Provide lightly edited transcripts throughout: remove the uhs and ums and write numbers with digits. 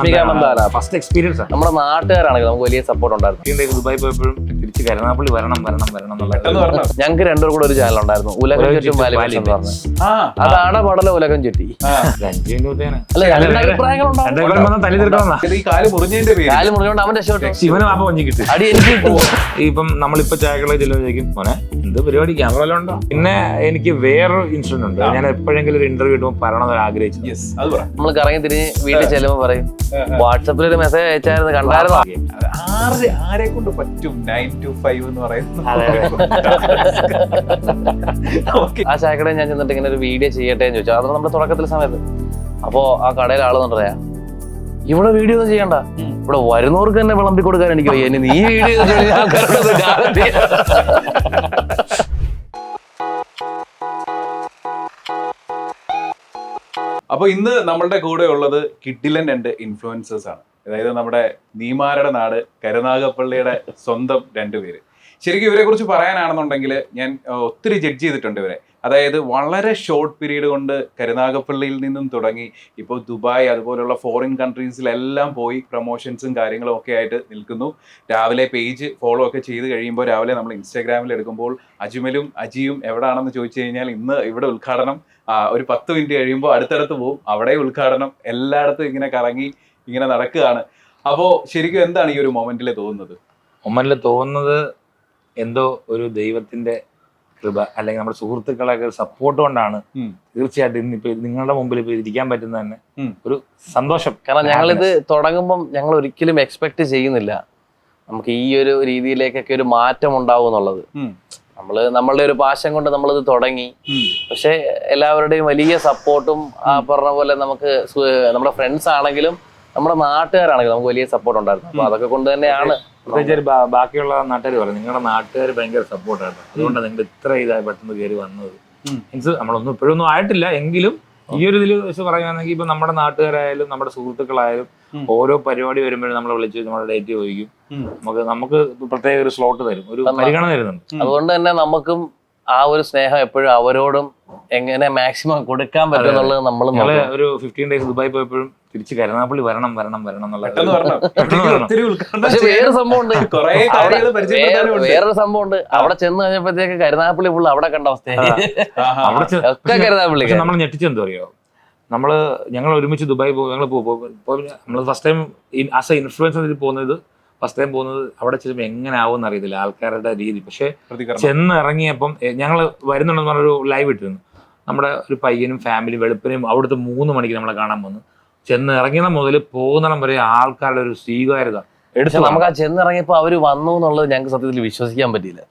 Rashmika Mandhana first experience ആണ്. നമ്മുടെ നാട്ടുകാരാണെങ്കിൽ നമുക്ക് വലിയ സപ്പോർട്ട് ഉണ്ടായിരുന്നു. ദുബായി പോയപ്പോഴും തിരിച്ച് കരുനാഗപ്പള്ളി വരണം എന്നുള്ള ഞങ്ങൾക്ക് രണ്ടുപേർ കൂടെ ഒരു ചാനൽ ഉണ്ടായിരുന്നു, ഉലകം ചുറ്റും വാലിബൻ എന്ന് പറഞ്ഞു. അതാണ് പടല ഉലകം ചുറ്റി. അല്ല, കാല് മുറിഞ്ഞോണ്ട് അവൻ രക്ഷപ്പെട്ടു. ശിവന് പാപ്പ കൊഞ്ചി കിട്ടി. അടി എനിക്ക് കിട്ടും. ഇപ്പം നമ്മളിപ്പോ ചായകളെ ചോദിക്കും മോനെ എന്ത് പരിപാടി ക്യാമറ എല്ലാം ഉണ്ടോ. പിന്നെ എനിക്ക് വേറൊരു ഇൻസിഡന്റ് ഉണ്ട്. ഞാൻ എപ്പോഴെങ്കിലും ഒരു ഇന്റർവ്യൂ കിട്ടുമ്പോൾ പറയണമെന്ന് ആഗ്രഹിച്ചു. നമ്മൾ കറങ്ങി തിരിഞ്ഞ് വീട്ടിൽ ചെല്ലുമ്പോ പറയും വാട്സാപ്പിൽ ഒരു മെസ്സേജ് അയച്ചായിരുന്നു, കണ്ടായിരുന്നു. ആരെ കൊണ്ട് പറ്റും 9 to 5 എന്ന് പറയുന്നത്. ആ ചായക്കടയിൽ ഞാൻ ചെന്നിട്ട് ഇങ്ങനെ ഒരു വീഡിയോ ചെയ്യട്ടെ എന്ന് ചോദിച്ചു. അത് നമ്മുടെ തുടക്കത്തിലെ സമയത്ത്. അപ്പോ ആ കടയിൽ ആളെന്ന് പറയാ, ഇവിടെ വീഡിയോ ഒന്നും ചെയ്യണ്ട, ഇവിടെ വരുന്നവർക്ക് തന്നെ വിളമ്പി കൊടുക്കാൻ എനിക്ക് വയ്യ, നീ വീഡിയോ അപ്പൊ ഇന്ന് നമ്മളുടെ കൂടെ ഉള്ളത് കിഡിലൻ 2 ഇൻഫ്ലുവൻസേഴ്സ് ആണ്. അതായത് നമ്മുടെ നീമാരുടെ നാട് കരുനാഗപ്പള്ളിയുടെ സ്വന്തം 2 പേര്. ശരിക്കും ഇവരെ കുറിച്ച് പറയാനാണെന്നുണ്ടെങ്കിൽ ഞാൻ ഒത്തിരി ജഡ്ജ് ചെയ്തിട്ടുണ്ട് ഇവരെ. അതായത് വളരെ ഷോർട്ട് പീരീഡ് കൊണ്ട് കരുനാഗപ്പള്ളിയിൽ നിന്നും തുടങ്ങി ഇപ്പോൾ ദുബായ് അതുപോലുള്ള ഫോറിൻ കൺട്രീസിലെല്ലാം പോയി പ്രൊമോഷൻസും കാര്യങ്ങളും ഒക്കെ ആയിട്ട് നിൽക്കുന്നു. രാവിലെ പേജ് ഫോളോ ഒക്കെ ചെയ്ത് കഴിയുമ്പോൾ രാവിലെ നമ്മൾ ഇൻസ്റ്റാഗ്രാമിൽ എടുക്കുമ്പോൾ അജ്മലും അജിയും എവിടെയാണെന്ന് ചോദിച്ചു കഴിഞ്ഞാൽ ഇന്ന് ഇവിടെ ഉദ്ഘാടനം, ഒരു 10 മിനിറ്റ് കഴിയുമ്പോൾ അടുത്തടുത്ത് പോകും, അവിടെ ഉദ്ഘാടനം, എല്ലായിടത്തും ഇങ്ങനെ കറങ്ങി ഇങ്ങനെ നടക്കുകയാണ്. അപ്പോൾ ശരിക്കും എന്താണ് ഈ ഒരു മൊമെന്റിൽ തോന്നുന്നത്? എന്തോ ഒരു ദൈവത്തിന്റെ കൃപ അല്ലെങ്കിൽ നമ്മുടെ സുഹൃത്തുക്കളൊക്കെ സപ്പോർട്ട് കൊണ്ടാണ് തീർച്ചയായിട്ടും ഇന്നിപ്പോ നിങ്ങളുടെ മുമ്പിൽ ഇപ്പൊ ഇരിക്കാൻ പറ്റുന്ന തന്നെ ഒരു സന്തോഷം. കാരണം ഞങ്ങളിത് തുടങ്ങുമ്പം ഞങ്ങൾ ഒരിക്കലും എക്സ്പെക്ട് ചെയ്യുന്നില്ല നമുക്ക് ഈ ഒരു രീതിയിലേക്കൊക്കെ ഒരു മാറ്റം ഉണ്ടാവും എന്നുള്ളത്. നമ്മളുടെ ഒരു പാഷൻ കൊണ്ട് നമ്മളിത് തുടങ്ങി. പക്ഷെ എല്ലാവരുടെയും വലിയ സപ്പോർട്ടും ആ പറഞ്ഞ പോലെ നമുക്ക് നമ്മുടെ ഫ്രണ്ട്സ് ആണെങ്കിലും നമ്മുടെ നാട്ടുകാരാണെങ്കിലും നമുക്ക് വലിയ സപ്പോർട്ട് ഉണ്ടായിരുന്നു. അപ്പൊ അതൊക്കെ കൊണ്ട് തന്നെയാണ് ബാക്കിയുള്ള നാട്ടുകാർ പറയും നിങ്ങളുടെ നാട്ടുകാർ ഭയങ്കര സപ്പോർട്ടാണ്, അതുകൊണ്ടാണ് നിങ്ങൾ ഇത്ര ഇതായി പെട്ടെന്ന് കയറി വന്നത്. മീൻസ് നമ്മളൊന്നും ഇപ്പോഴൊന്നും ആയിട്ടില്ല, എങ്കിലും ഈ ഒരു ഇതിൽ വെച്ച് പറയുകയാണെങ്കിൽ ഇപ്പൊ നമ്മുടെ നാട്ടുകാരായാലും നമ്മുടെ സുഹൃത്തുക്കളായാലും ഓരോ പരിപാടി വരുമ്പോഴും നമ്മളെ വിളിച്ച് നമ്മുടെ ഡേറ്റ് ചോദിക്കും, നമുക്ക് പ്രത്യേക ഒരു സ്ലോട്ട് തരും, ഒരു പരിഗണന തരുന്നുണ്ട്. അതുകൊണ്ട് തന്നെ നമുക്കും ആ ഒരു സ്നേഹം എപ്പോഴും അവരോടും എങ്ങനെ മാക്സിമം കൊടുക്കാൻ പറ്റും എന്നുള്ളത് നമ്മൾ ഒരു 15 days ദുബായി പോയപ്പോഴും തിരിച്ച് കരുനാഗപ്പള്ളി വരണം എന്നുള്ള വേറൊരു സംഭവം ഉണ്ട്. അവിടെ ചെന്ന് കഴിഞ്ഞപ്പോഴത്തേക്ക് കരുനാഗപ്പള്ളി ഫുള്ള് അവിടെ കണ്ട അവസ്ഥയായി. നമ്മൾ ഞെട്ടിച്ചെന്തോ അറിയോ, ഞങ്ങൾ ഒരുമിച്ച് ദുബായി നമ്മൾ first time as A influencer പോകുന്നത്, ഫസ്റ്റ് ടൈം പോകുന്നത് അവിടെ ചെല്ലുമ്പോൾ എങ്ങനെ ആവുമെന്ന് അറിയത്തില്ല ആൾക്കാരുടെ രീതി. പക്ഷെ ചെന്ന് ഇറങ്ങിയപ്പം ഞങ്ങൾ വരുന്നുണ്ടെന്ന് പറഞ്ഞൊരു ലൈവ് ഇട്ടിരുന്നു. നമ്മുടെ ഒരു പയ്യനും ഫാമിലിയും വെളുപ്പിനും അവിടുത്തെ 3 മണിക്ക് നമ്മളെ കാണാൻ വന്നു. ചെന്ന് ഇറങ്ങിയ മുതൽ പോകുന്നിടം വരെ ആൾക്കാരുടെ ഒരു സ്വീകാര്യത എടുത്ത് നമുക്ക് ആ ചെന്നിറങ്ങിയപ്പോ അവര് വന്നു എന്നുള്ളത് ഞങ്ങൾക്ക് സത്യത്തിൽ വിശ്വസിക്കാൻ പറ്റിയില്ല.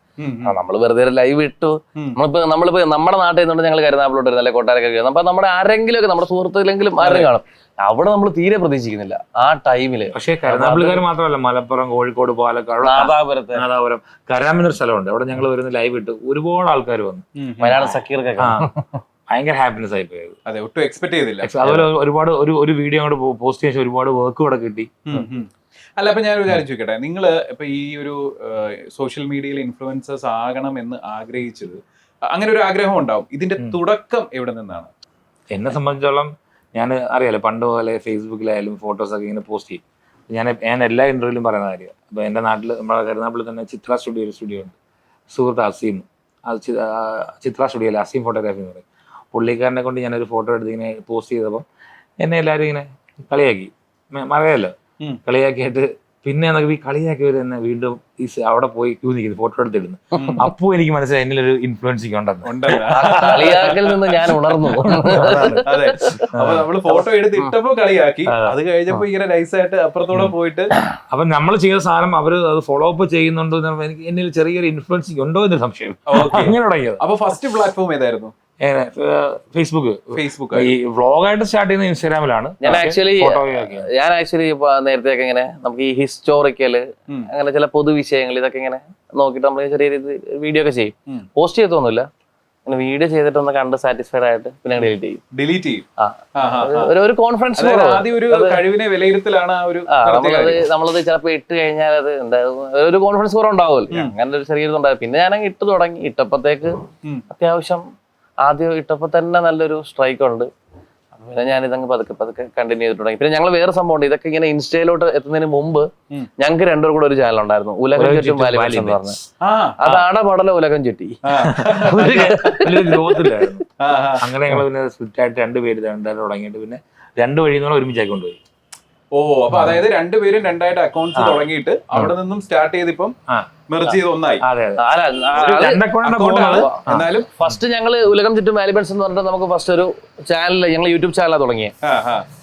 നമ്മൾ വെറുതെ ഒരു ലൈവ് ഇട്ടു. നമ്മളിപ്പോ നമ്മുടെ നാട്ടിൽ നിന്നുകൊണ്ട് ഞങ്ങൾ കരുനാഗപ്പള്ളിലോട്ട് നല്ല കൊട്ടാരൊക്കെ അപ്പൊ നമ്മുടെ ആരെങ്കിലും ഒക്കെ നമ്മുടെ സുഹൃത്തുക്കളെങ്കിലും ആരെങ്കിലും കാണും. അവിടെ നമ്മൾ തീരെ പ്രതീക്ഷിക്കുന്നില്ല ആ ടൈമില്. പക്ഷേ കരുനാഗപ്പള്ളിക്കാർ മാത്രമല്ല, മലപ്പുറം, കോഴിക്കോട്, പാലക്കാട്, നാദാപുരം, കരാമെന്നൊരു സ്ഥലമുണ്ട്. അവിടെ ഞങ്ങൾ വരുന്ന ലൈവ് ഇട്ട് ഒരുപാട് ആൾക്കാർ വന്നു. മലയാളം സക്കീർക്കൊക്കെ ഭയങ്കര ഹാപ്പിനെസ് ആയി പോയത്. അതെ, ഒട്ടും എക്സ്പെക്ട് ചെയ്തില്ല. അതുപോലെ ഒരുപാട് ഒരു വീഡിയോ അങ്ങോട്ട് പോസ്റ്റ് ചെയ്യാൻ ഒരുപാട് വർക്ക് ഇവിടെ കിട്ടി. അല്ല, അപ്പൊ ഞാനൊരു കാര്യം ചോദിക്കട്ടെ, നിങ്ങൾ ഇപ്പൊ ഈ ഒരു സോഷ്യൽ മീഡിയയിൽ ഇൻഫ്ലുവൻസേഴ്സ് ആകണം എന്ന് ആഗ്രഹിച്ചത്, അങ്ങനെ ഒരു ആഗ്രഹം ഉണ്ടാവും, ഇതിന്റെ തുടക്കം എവിടെ നിന്നാണ്? എന്നെ സംബന്ധിച്ചോളം ഞാൻ അറിയാലോ, പണ്ട് പോലെ ഫേസ്ബുക്കിലായാലും ഫോട്ടോസൊക്കെ ഇങ്ങനെ പോസ്റ്റ് ചെയ്യും. ഞാൻ എല്ലാ ഇന്റർവ്യൂവിലും പറയുന്ന കാര്യം. അപ്പോൾ എൻ്റെ നാട്ടിൽ നമ്മുടെ കരുനാഗപ്പള്ളിൽ തന്നെ ചിത്ര സ്റ്റുഡിയോ ഒരു സ്റ്റുഡിയോ ഉണ്ട്. സുഹൃത്ത് അസീം, അത് ചിത്ര സ്റ്റുഡിയോയിൽ അസീം ഫോട്ടോഗ്രാഫി എന്ന് പറയും. പുള്ളിക്കാരനെ കൊണ്ട് ഞാനൊരു ഫോട്ടോ എടുത്ത് ഇങ്ങനെ പോസ്റ്റ് ചെയ്തപ്പോൾ എന്നെ എല്ലാവരും ഇങ്ങനെ കളിയാക്കി, അറിയാമല്ലോ, കളിയാക്കിയിട്ട് പിന്നെ ഈ കളിയാക്കിയവർ തന്നെ വീണ്ടും അവിടെ പോയി ക്യൂ നിൽക്കുന്നു, ഫോട്ടോ എടുത്തിടുന്നു. അപ്പോൾ എനിക്ക് മനസ്സിലായി എന്നിലൊരു ഇൻഫ്ലുവൻസിങ് കളിയാക്കൽ നിന്ന് ഞാൻ ഉണർന്നു. അതെ, അപ്പൊ നമ്മള് ഫോട്ടോ എടുത്ത് ഇട്ടപ്പോ കളിയാക്കി, അത് കഴിഞ്ഞപ്പോ ഇങ്ങനെ നൈസായിട്ട് അപ്പുറത്തോടെ പോയിട്ട് അപ്പൊ നമ്മൾ ചെയ്ത സാധനം അവര് അത് ഫോളോ അപ്പ് ചെയ്യുന്നുണ്ടോ എനിക്ക് എന്നിൽ ചെറിയൊരു ഇൻഫ്ലുവൻസിങ് ഉണ്ടോ എന്നൊരു സംശയം. അങ്ങനെ തുടങ്ങിയത്. അപ്പൊ ഫസ്റ്റ് പ്ലാറ്റ്ഫോം ഏതായിരുന്നു? ഫേസ്ബുക്ക്. ഈ വ്ളോഗായിട്ട് സ്റ്റാർട്ട് ചെയ്യുന്നത് ഇൻസ്റ്റാഗ്രാമിലാണ്. ഞാൻ ആക്ച്വലി നേരത്തെ ഇങ്ങനെ നമുക്ക് ഈ ഹിസ്റ്റോറിക്കല് അങ്ങനെ ചില പൊതുവിഷയങ്ങൾ ഇതൊക്കെ ഇങ്ങനെ നോക്കിയിട്ട് നമ്മൾ ചെറിയ വീഡിയോ ഒക്കെ ചെയ്യും. പോസ്റ്റ് ചെയ്തൊന്നുമില്ല, അങ്ങനെ വീഡിയോ ചെയ്തിട്ടൊന്ന് കണ്ട് സാറ്റിസ്ഫൈഡ് ആയിട്ട് പിന്നെ ഡിലീറ്റ് ചെയ്യും. ഒരു കോൺഫിഡൻസ്, നമ്മളത് ചിലപ്പോ ഇട്ട് കഴിഞ്ഞാൽ അത് എന്താ ഒരു കോൺഫിഡൻസ് കുറവ് ഉണ്ടാവുമല്ലോ, അങ്ങനെ ഒരു ചെറിയ ഇതുണ്ടാവും. പിന്നെ ഞാനങ്ങ് ഇട്ട് തുടങ്ങി. ഇട്ടപ്പോഴത്തേക്ക് അത്യാവശ്യം ആദ്യം ഇട്ടപ്പോ തന്നെ നല്ലൊരു സ്ട്രൈക്ക് ഉണ്ട്. പിന്നെ ഞാൻ ഇതങ്ങ് പതുക്കെ പതുക്കെ കണ്ടിന്യൂ ചെയ്തിട്ട് തുടങ്ങി. പിന്നെ ഞങ്ങൾ വേറെ സംഭവം ഉണ്ട്, ഇതൊക്കെ ഇങ്ങനെ ഇൻസ്റ്റയിലോട്ട് എത്തുന്നതിന് മുമ്പ് ഞങ്ങൾക്ക് രണ്ടുപേരും കൂടെ ഒരു ചാനൽ ഉണ്ടായിരുന്നു, ഉലകം ചുറ്റും വാലിബൻസ് എന്ന് പറഞ്ഞത്. അതാണ് പടല ഉലകം ചുറ്റി. വലിയൊരു ഗ്രോത്ത് ഇല്ലായിരുന്നു. അങ്ങനെ ഞങ്ങൾ പിന്നെ സ്പ്ലിറ്റ് ആയിട്ട് രണ്ടുപേര് തുടങ്ങിയിട്ട് പിന്നെ രണ്ട് വഴിയിൽ നിന്നുള്ള ഒരുമിച്ചാക്കി കൊണ്ടുപോയി. ഓ, അപ്പൊ അതായത് രണ്ടുപേരും രണ്ടായിട്ട് അക്കൗണ്ട്സ് തുടങ്ങിയിട്ട് അവിടെ നിന്നും സ്റ്റാർട്ട് ചെയ്തിപ്പം മെർജ് ചെയ്ത് ഒന്നായി. എന്നാലും ഫസ്റ്റ് ഞങ്ങള് ഉലകം ചുറ്റും വാലിബൻസ് എന്ന് പറഞ്ഞിട്ട് നമുക്ക് ഫസ്റ്റ് ഒരു ചാനൽ, ഞങ്ങൾ യൂട്യൂബ് ചാനലാണ് തുടങ്ങിയത്.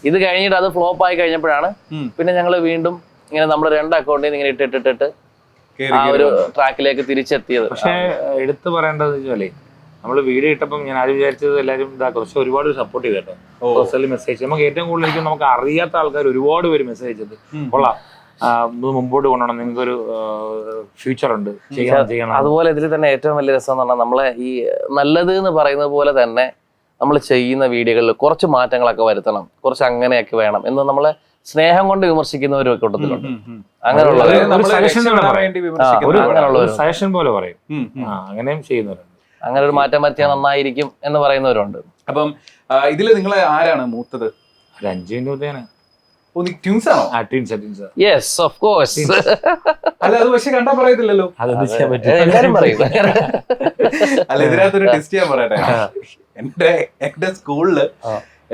ഇത് കഴിഞ്ഞിട്ട് അത് ഫ്ലോപ്പ് ആയി കഴിഞ്ഞപ്പോഴാണ് പിന്നെ ഞങ്ങൾ വീണ്ടും ഇങ്ങനെ നമ്മൾ രണ്ട് അക്കൗണ്ടിൽ നിന്ന് ഇങ്ങനെ ഇട്ടിട്ട് ആ ഒരു ട്രാക്കിലേക്ക് തിരിച്ചെത്തിയത്. പക്ഷെ എടുത്തു പറയേണ്ടത് വെച്ചാലേ നമ്മള് വീഡിയോ ഇട്ടപ്പം ഞാൻ ആദ്യം വിചാരിച്ചത് എല്ലാവരും കുറച്ച് ഒരുപാട് സപ്പോർട്ട് ചെയ്തു കേട്ടോ. പേഴ്സണലി മെസ്സേജ് നമുക്ക് ഏറ്റവും കൂടുതൽ എനിക്ക് നമുക്ക് അറിയാത്ത ആൾക്കാർ ഒരുപാട് പേര് മെസ്സേജ് അയച്ചത് കൊള്ളാം, മുമ്പോട്ട് കൊണ്ടുപോകണം, നിങ്ങൾക്കൊരു ഫ്യൂച്ചർ ഉണ്ട്, ചെയ്യണം. അതുപോലെ ഇതിൽ തന്നെ ഏറ്റവും വലിയ രസം എന്ന് പറഞ്ഞാൽ നമ്മളെ ഈ നല്ലത് എന്ന് പറയുന്നത് പോലെ തന്നെ നമ്മൾ ചെയ്യുന്ന വീഡിയോകളിൽ കുറച്ച് മാറ്റങ്ങളൊക്കെ വരുത്തണം, കുറച്ച് അങ്ങനെയൊക്കെ വേണം എന്ന് നമ്മളെ സ്നേഹം കൊണ്ട് വിമർശിക്കുന്ന ഒരു കൂട്ടത്തിലുണ്ട്. അങ്ങനെയുള്ള സജഷൻ പോലെ പറയും, അങ്ങനെയും ചെയ്യുന്നവരുണ്ട്. അങ്ങനെ ഒരു മാറ്റം വരുത്തിയാൽ നന്നായിരിക്കും എന്ന് പറയുന്നവരുണ്ട്. അപ്പം ഇതില് നിങ്ങളെ ആരാണ് മൂത്തത്? ട്വിൻസ് ആണോ? Yes, of course. അല്ല, അത് പക്ഷെ കണ്ടാ പറയത്തില്ലല്ലോ. എല്ലാരും പറയും. അല്ല, ഇതിനകത്തൊരു ടെസ്റ്റ് ചെയ്യാൻ പറയട്ടെ. എന്റെ സ്കൂളില്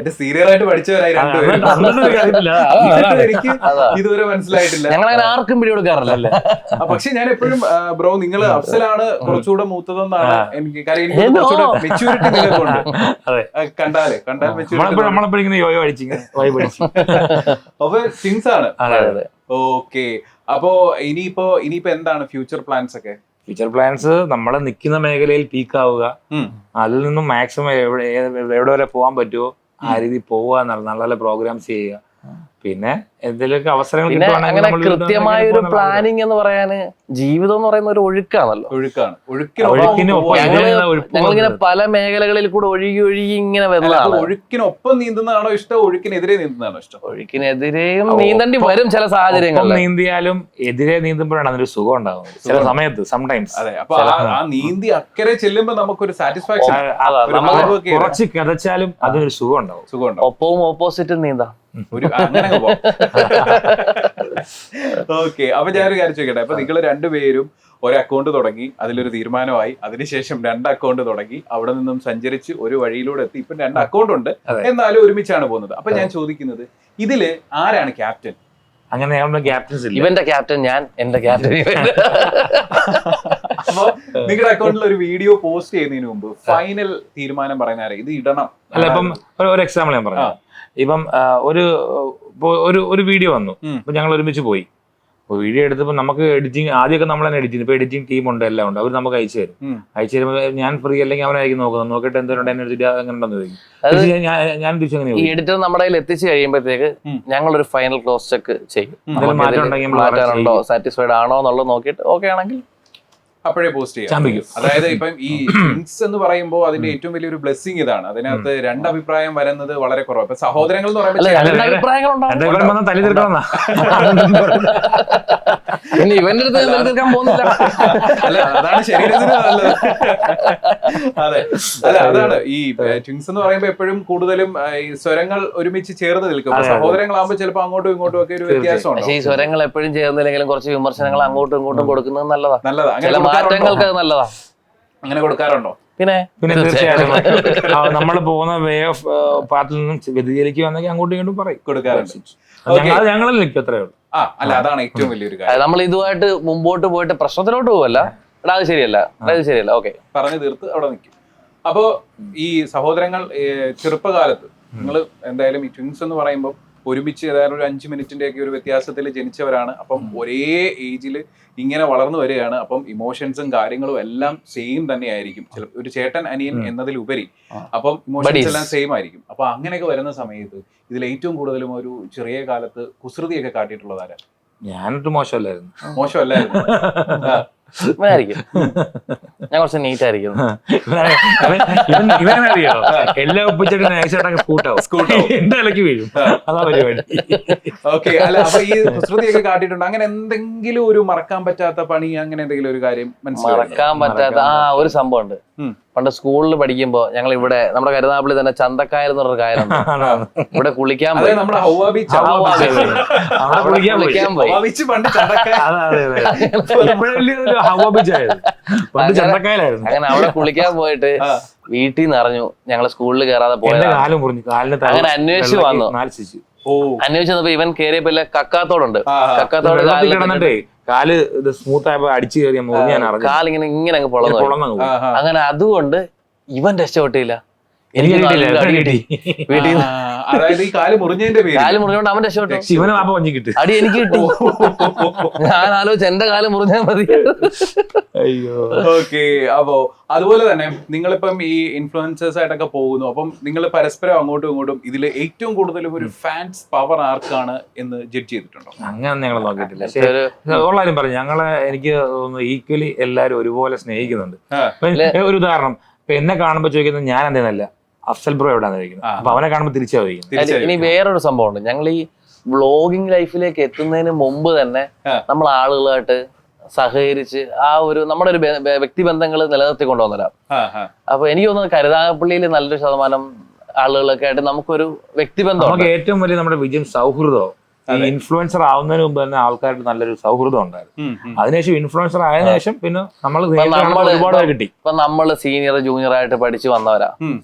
എന്റെ സീനിയർ ആയിട്ട് പഠിച്ചവരായി രണ്ടുപേരും. എനിക്ക് ഇതുവരെ മനസ്സിലായിട്ടില്ല. ഞങ്ങൾ അങ്ങനെ ആർക്കും പിടി കൊടുക്കാറില്ല. പക്ഷെ ഞാൻ എപ്പോഴും ബ്രോ നിങ്ങൾ അഫ്സലാണ് കുറച്ചുകൂടെ മൂത്തതെന്നാണ് എനിക്ക്. കാര്യം എനിക്ക് കുറച്ചുകൂടെ മെച്യൂരിറ്റി നിങ്ങൾക്കുണ്ട്. കണ്ടാൽ മെച്യൂരിറ്റി. അപ്പൊ ട്വിൻസ് ആണ്. ഓക്കെ. അപ്പൊ ഇനിയിപ്പോ എന്താണ് ഫ്യൂച്ചർ പ്ലാൻസ് ഒക്കെ? ഫ്യൂച്ചർ പ്ലാൻസ് നമ്മൾ നിൽക്കുന്ന മേഖലയിൽ പീക്ക് ആവുക, അതിൽ നിന്നും മാക്സിമം എവിടെ വരെ പോകാൻ പറ്റുമോ ആ രീതി പോവുക, നല്ല നല്ല പ്രോഗ്രാംസ് ചെയ്യുക. പിന്നെ എന്തെങ്കിലുമൊക്കെ അവസരങ്ങൾ അങ്ങനെ കൃത്യമായ ഒരു പ്ലാനിങ് എന്ന് പറയാന് ജീവിതം എന്ന് പറയുന്ന ഒരു ഒഴുക്കാണല്ലോ. ഞങ്ങളിങ്ങനെ പല മേഖലകളിൽ കൂടെ ഒഴുകി ഇങ്ങനെ വരുന്നതാണ്. ഒഴുക്കിനൊപ്പം നീന്തുന്നതാണോ ഇഷ്ടം, ഒഴുക്കിനെതിരെ നീന്തുന്നതാണോ ഇഷ്ടം? ഒഴുക്കിനെതിരെയും നീന്തേണ്ടി വരും ചില സാഹചര്യങ്ങളിൽ. നീന്തിയാലും എതിരെ നീന്തുമ്പോഴാണ് അതിനൊരു സുഖം ഉണ്ടാവും ചില സമയത്ത്, സംടൈംസ്. അതെ, അപ്പൊ ആ നീന്തി അക്കരെ ചെല്ലുമ്പോ നമുക്കൊരു സാറ്റിസ്ഫാക്ഷൻ, കുറച്ച് കഥച്ചാലും അതിനൊരു സുഖം ഉണ്ടാവും. ഒപ്പവും ഓപ്പോസിറ്റും നീന്താം. ഓക്കെ. അപ്പൊ ഞാനൊരു കാര്യം ചോദിക്കട്ടെ. അപ്പൊ നിങ്ങൾ രണ്ടുപേരും ഒരു അക്കൗണ്ട് തുടങ്ങി, അതിലൊരു തീരുമാനമായി, അതിനുശേഷം രണ്ട് അക്കൗണ്ട് തുടങ്ങി, അവിടെ നിന്നും സഞ്ചരിച്ച് ഒരു വഴിയിലൂടെ എത്തി. ഇപ്പം രണ്ട് അക്കൗണ്ട് ഉണ്ട്, എന്നാലും ഒരുമിച്ചാണ് പോകുന്നത്. അപ്പൊ ഞാൻ ചോദിക്കുന്നത്, ഇതില് ആരാണ് ക്യാപ്റ്റൻ? അങ്ങനെ ഇവന്റെ ക്യാപ്റ്റൻ ഞാൻ, എന്റെ ക്യാപ്റ്റൻ. അപ്പൊ നിങ്ങളുടെ അക്കൗണ്ടിൽ ഒരു വീഡിയോ പോസ്റ്റ് ചെയ്യുന്നതിന് മുമ്പ് ഫൈനൽ തീരുമാനം പറയുന്ന ആരാ? ഇത് ഇടണം. അല്ല, ഇപ്പം ഒരു എക്സാമ്പിൾ ഞാൻ പറഞ്ഞു. ഇപ്പം ഒരു വീഡിയോ വന്നു, അപ്പൊ ഞങ്ങൾ ഒരുമിച്ച് പോയി. അപ്പോൾ വീഡിയോ എടുത്തപ്പോൾ നമുക്ക് എഡിറ്റിംഗ് ആദ്യമൊക്കെ നമ്മൾ തന്നെ എഡിറ്റ് ചെയ്യും. ഇപ്പൊ എഡിറ്റിംഗ് ടീം ഉണ്ട്, എല്ലാം ഉണ്ട്. അവർ നമുക്ക് അയച്ചു തരും. അയച്ചു തരുമ്പോൾ ഞാൻ ഫ്രീ അല്ലെങ്കിൽ അവനായിരിക്കും നോക്കുന്നത്. നോക്കിയിട്ട് എന്തുകൊണ്ട് എന്നെ എടുത്തിട്ട് അങ്ങനെ ഉണ്ടെന്ന് ചോദിക്കും. ഞാൻ തിരിച്ചു അങ്ങനെ ഈ എഡിറ്റർ നമ്മുടെ കയ്യിൽ എത്തിച്ച് കഴിയുമ്പോഴത്തേക്ക് ഞങ്ങളൊരു ഫൈനൽ ക്ലോസ് ചെക്ക് ചെയ്യും. മാറ്റമുണ്ടോ, സാറ്റിസ്ഫൈഡ് ആണോ എന്നുള്ളത് നോക്കിയിട്ട് ഓക്കെ ആണെങ്കിൽ അപ്പോഴേ പോസ്റ്റ് ചെയ്യാം. അതായത് ഇപ്പം ഈ ട്വിൻസ് എന്ന് പറയുമ്പോൾ അതിന്റെ ഏറ്റവും വലിയൊരു ബ്ലെസ്സിങ് ഇതാണ്. അതിനകത്ത് രണ്ടഭിപ്രായം വരുന്നത് വളരെ കുറവ്. ഇപ്പൊ സഹോദരങ്ങൾ എന്ന് പറയുമ്പോൾ അല്ല, അതാണ് ശരീരത്തിന് നല്ലത്. അതെ, അല്ല, അതാണ് ഈ ട്വിൻസ് എന്ന് പറയുമ്പോൾ എപ്പോഴും കൂടുതലും ഈ സ്വരങ്ങൾ ഒരുമിച്ച് ചേർന്ന് നിൽക്കും. സഹോദരങ്ങളാകുമ്പോൾ ചിലപ്പോൾ അങ്ങോട്ടും ഇങ്ങോട്ടും ഒക്കെ ഒരു വ്യത്യാസമുണ്ട്. ഈ സ്വരങ്ങൾ എപ്പോഴും ചേർന്നില്ലെങ്കിലും കുറച്ച് വിമർശനങ്ങൾ അങ്ങോട്ടും ഇങ്ങോട്ടും കൊടുക്കുന്നത് നല്ലതാണ്. നല്ലതാണ്. മാറ്റങ്ങൾക്ക് അത് നല്ലതാ. അങ്ങനെ കൊടുക്കാറുണ്ടോ? പിന്നെ തീർച്ചയായും നമ്മൾ പോകുന്ന വേ ഓഫ് പാത്തിൽ നിന്നും വ്യതിചലിക്കുകയാണെങ്കിൽ അങ്ങോട്ടും ഇങ്ങോട്ടും പറയും, കൊടുക്കാറുണ്ട്. ഞങ്ങളിൽ നിൽക്കും, അത്രേ ഉള്ളൂ. അല്ല, അതാണ് ഏറ്റവും വലിയൊരു കാര്യം. നമ്മൾ ഇതുമായിട്ട് മുമ്പോട്ട് പോയിട്ട് പ്രശ്നത്തിലോട്ട് പോവല്ല. അത് ശരിയല്ല, അത് ശരിയല്ല. ഓക്കെ, പറഞ്ഞു തീർത്ത് അവിടെ നിൽക്കും. അപ്പോ ഈ സഹോദരങ്ങൾ ചെറുപ്പകാലത്ത് നിങ്ങൾ എന്തായാലും ഈ ട്വിൻസ് എന്ന് പറയുമ്പോൾ ഒരുമിച്ച് ഏതായാലും ഒരു 5 മിനിറ്റിന്റെ ഒക്കെ ഒരു വ്യത്യാസത്തിൽ ജനിച്ചവരാണ്. അപ്പം ഒരേ ഏജിൽ ഇങ്ങനെ വളർന്നു വരികയാണ്. അപ്പം ഇമോഷൻസും കാര്യങ്ങളും എല്ലാം സെയിം തന്നെയായിരിക്കും. ഒരു ചേട്ടൻ അനിയൻ എന്നതിലുപരി അപ്പം ഇമോഷൻസ് എല്ലാം സെയിം ആയിരിക്കും. അപ്പൊ അങ്ങനെയൊക്കെ വരുന്ന സമയത്ത് ഇതിൽ ഏറ്റവും കൂടുതലും ഒരു ചെറിയ കാലത്ത് കുസൃതിയൊക്കെ കാട്ടിയിട്ടുള്ളതാരാ? ഞാനൊട്ട് മോശമല്ലായിരുന്നു. ഞാൻ കുറച്ച് നീറ്റ് ആയിരിക്കും. ഇവനറിയോ, എല്ലാം ഒപ്പിച്ചിട്ട് സ്കൂട്ടാവും, എന്റെ ഇലക്ക് വീഴും. അതാ പരിപാടി. ഓക്കെ. അല്ല, അപ്പൊ ഈ കുസൃതിയൊക്കെ കാട്ടിയിട്ടുണ്ട്. അങ്ങനെ എന്തെങ്കിലും ഒരു മറക്കാൻ പറ്റാത്ത പണി, അങ്ങനെ എന്തെങ്കിലും ഒരു കാര്യം മറക്കാൻ പറ്റാത്ത ഒരു സംഭവം ഉണ്ട്. പണ്ട് സ്കൂളിൽ പഠിക്കുമ്പോ ഞങ്ങൾ ഇവിടെ നമ്മുടെ കരുനാഗപ്പള്ളി തന്നെ ചന്തക്കായൽ എന്ന് പറഞ്ഞൊരു കായലുണ്ട്. ഇവിടെ കുളിക്കാൻ പോയി. നമ്മുടെ ഹൗവ ബീച്ച് കുളിക്കാൻ പോയി. ബീച്ച് പണ്ട് ചന്തക്കായ അങ്ങനെ അവിടെ കുളിക്കാൻ പോയിട്ട് വീട്ടിൽ നിന്ന് അറിഞ്ഞു ഞങ്ങള് സ്കൂളിൽ കയറാതെ പോയത്. അങ്ങനെ അന്വേഷിച്ച് വന്നു. അന്വേഷിച്ച് വന്നപ്പോ ഇവൻ കയറിയപ്പോ കക്കാത്തോടുണ്ട്. കക്കാത്തോട് കാല് സ്മൂത്ത് ആയപ്പോ അടിച്ചു കയറിയ കാലിങ്ങനെ ഇങ്ങനെ അങ്ങ് പൊളന്നു. അങ്ങനെ അതുകൊണ്ട് ഇവൻ രക്ഷപ്പെട്ടില്ല. എനിക്ക് വീട്ടിൽ അതായത് ഈ കാല് മുറിഞ്ഞോണ്ട് അവൻ രക്ഷപ്പെട്ടു. അടി എനിക്ക് കിട്ടി. ഞാൻ ആലോചിച്ചു എന്റെ കാല് മുറിഞ്ഞാൽ മതി. അയ്യോ. ഓക്കെ. അപ്പോ അതുപോലെ തന്നെ നിങ്ങളിപ്പം ഈ ഇൻഫ്ലുവൻസേഴ്സ് ആയിട്ടൊക്കെ പോകുന്നു. അപ്പം നിങ്ങൾ പരസ്പരം അങ്ങോട്ടും ഇങ്ങോട്ടും ഇതിൽ ഏറ്റവും കൂടുതലും ഒരു ഫാൻസ് പവർ ആർക്കാണ് എന്ന് ജഡ്ജ് ചെയ്തിട്ടുണ്ടോ? അങ്ങനെ ഞങ്ങൾ നോക്കിയിട്ടില്ല. ഉള്ളാരും പറഞ്ഞു ഞങ്ങളെ എനിക്ക് ഈക്വലി എല്ലാരും ഒരുപോലെ സ്നേഹിക്കുന്നുണ്ട്. ഒരു ഉദാഹരണം, ഇപ്പൊ എന്നെ കാണുമ്പോ ചോദിക്കുന്നത് ഞാൻ എന്തേന്നല്ല, അഫ്സൽ ബ്രോ എവിടെയാന്ന് ചോദിക്കുന്നത്. അപ്പൊ അവനെ കാണുമ്പോൾ തിരിച്ചാ ചോദിക്കുന്നത്. ഇനി വേറൊരു സംഭവമുണ്ട്. ഞങ്ങൾ ഈ വ്ളോഗിംഗ് ലൈഫിലേക്ക് എത്തുന്നതിന് മുമ്പ് തന്നെ നമ്മൾ ആളുകളായിട്ട് സഹകരിച്ച് ആ ഒരു നമ്മുടെ ഒരു വ്യക്തിബന്ധങ്ങൾ നിലനിർത്തി കൊണ്ടുവന്നരാം. അപ്പൊ എനിക്ക് തോന്നുന്നത് കരുനാഗപ്പള്ളിയിൽ നല്ലൊരു ശതമാനം ആളുകളൊക്കെ ആയിട്ട് നമുക്കൊരു വ്യക്തിബന്ധം. നമുക്ക് ഏറ്റവും വലിയ നമ്മുടെ വിജയം സൗഹൃദവും. ഇൻഫ്ലുവൻസർ ആവുന്നതിന് മുമ്പ് തന്നെ ആൾക്കാരുടെ നല്ലൊരു സൗഹൃദം ഉണ്ടായിരുന്നു. അതിനുശേഷം ഇൻഫ്ലുവൻസർ ആയതിനു ശേഷം പിന്നെ നമ്മൾ ഒരുപാട് കിട്ടി. ഇപ്പൊ നമ്മള് സീനിയർ ജൂനിയർ ആയിട്ട് പഠിച്ചു വന്നവരാ.